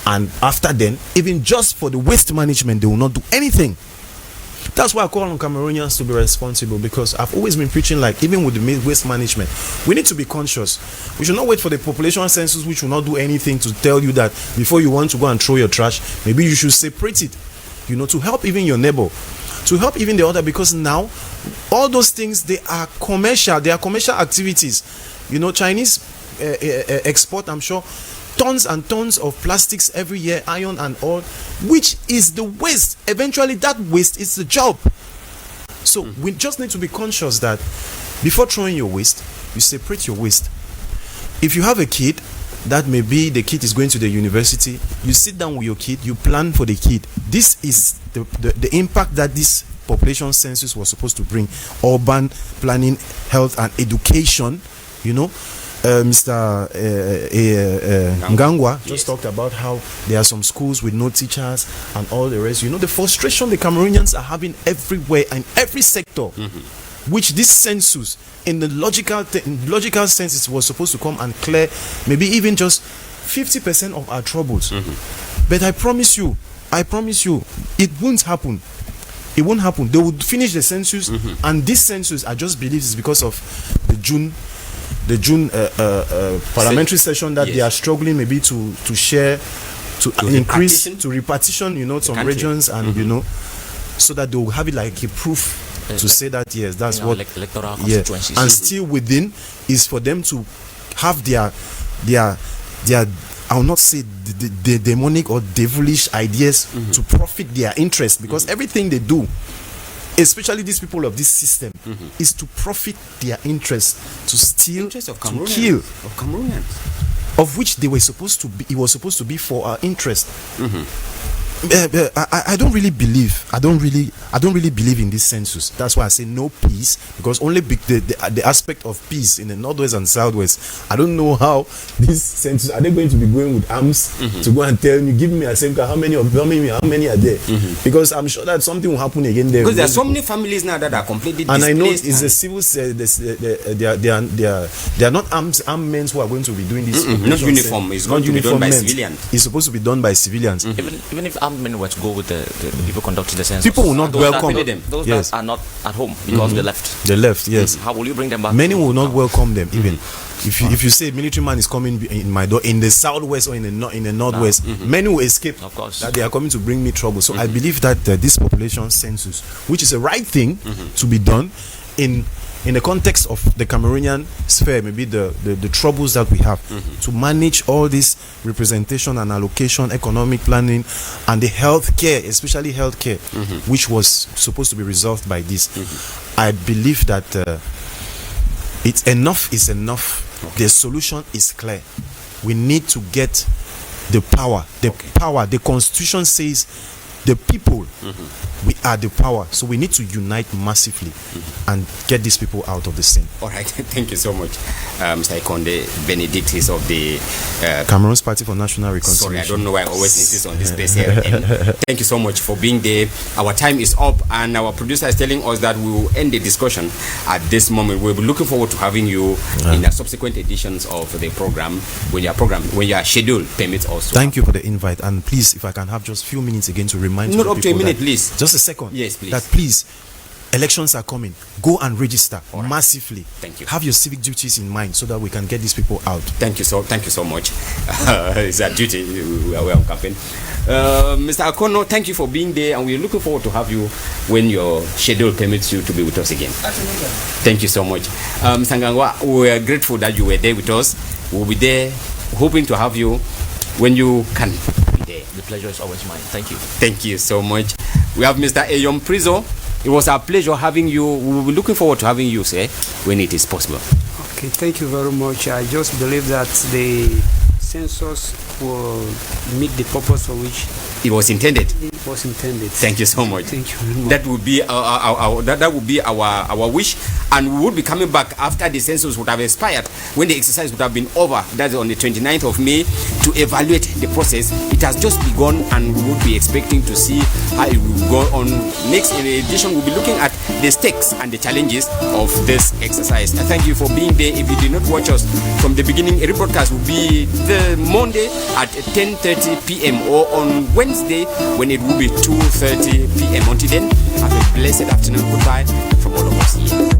And after then, even just for the waste management, they will not do anything. That's why I call on Cameroonians to be responsible, because I've always been preaching, like, even with the waste management, we need to be conscious. We should not wait for the population census, which will not do anything, to tell you that before you want to go and throw your trash, maybe you should separate it, you know, to help even your neighbor, to help even the other, because now all those things, they are commercial activities. You know, Chinese export, I'm sure, tons and tons of plastics every year, iron and all, which is the waste. Eventually that waste is the job. So we just need to be conscious that before throwing your waste, you separate your waste. If you have a kid, that maybe the kid is going to the university, you sit down with your kid, you plan for the kid. This is the impact that this population census was supposed to bring. Urban planning, health and education, you know. Mr. Ngangwa just talked about how there are some schools with no teachers and all the rest. You know, the frustration the Cameroonians are having everywhere and every sector, which this census, in the logical sense, it was supposed to come and clear maybe even just 50% of our troubles. But I promise you, it won't happen. It won't happen. They would finish the census, and this census, I just believe, is because of the June parliamentary session that they are struggling maybe to share, to increase, to repartition, you know, some regions, and you know, so that they will have it like a proof to say that yes, that's what electoral constituencies. And still within is for them to have their I will not say the demonic or devilish ideas to profit their interest, because everything they do, especially these people of this system, is to profit their interest, to steal, to kill, of Cameroonians, of which they were supposed to be. It was supposed to be for our interest. I don't really believe in this census. That's why I say no peace, because only the aspect of peace in the northwest and southwest. I don't know how this census, are they going to be going with arms to go and tell me, give me a same car, how many are there? Because I'm sure that something will happen again there. Because there are so many families now that are completely displaced. And I know it's the civil. They are not armed men who are going to be doing this. Not uniform. It's going to be done by civilians. It's supposed to be done by civilians. Even if armed men were to go with the people conducting the census, people will not welcome them. Those that are not at home because they left. They left. Yes. How will you bring them back? Many will not welcome them. Even if you say military man is coming in my door in the southwest or in the northwest, many will escape. Of course, that they are coming to bring me trouble. So I believe that this population census, which is a right thing to be done in the context of the Cameroonian sphere, maybe the troubles that we have, to manage all this representation and allocation, economic planning, and the health care, especially health care, which was supposed to be resolved by this. I believe that it's enough is enough. The solution is clear. We need to get the power. The Constitution says the people, we are the power. So we need to unite massively and get these people out of the scene. All right. Thank you so much, Mr. Ikonde Benedict is of the Cameroon's Party for National Reconciliation. Sorry, I don't know why I always insist on this place here. And thank you so much for being there. Our time is up, and our producer is telling us that we will end the discussion at this moment. We'll be looking forward to having you in the subsequent editions of the program when your schedule permits us. Thank you for the invite, and please, if I can have just a few minutes again to remind not up to a minute, please. Just a second. Yes, please. That please, elections are coming. Go and register massively. Thank you. Have your civic duties in mind so that we can get these people out. Thank you so much. It's a duty. We are on campaign. Mr. Akono, thank you for being there, and we're looking forward to have you when your schedule permits you to be with us again. Absolutely. Thank you so much. Mr. Ngangwa, we are grateful that you were there with us. We'll be there, hoping to have you when you can be there. The pleasure is always mine. Thank you. Thank you so much. We have Mr. Eyom Prizo. It was our pleasure having you. We will be looking forward to having you, sir, when it is possible. Okay, thank you very much. I just believe that the census will meet the purpose for which it was intended. Thank you so much. Thank you very much. That would be our wish, and we would be coming back after the census would have expired, when the exercise would have been over. That's on the 29th of May, to evaluate the process. It has just begun, and we would be expecting to see how it will go on. Next edition, we'll be looking at the stakes and the challenges of this exercise. Thank you for being there. If you did not watch us from the beginning, a rebroadcast will be the Monday at 10:30 p.m. or on Wednesday when it will be 2:30 p.m. Until then, have a blessed afternoon. Goodbye from all of us here.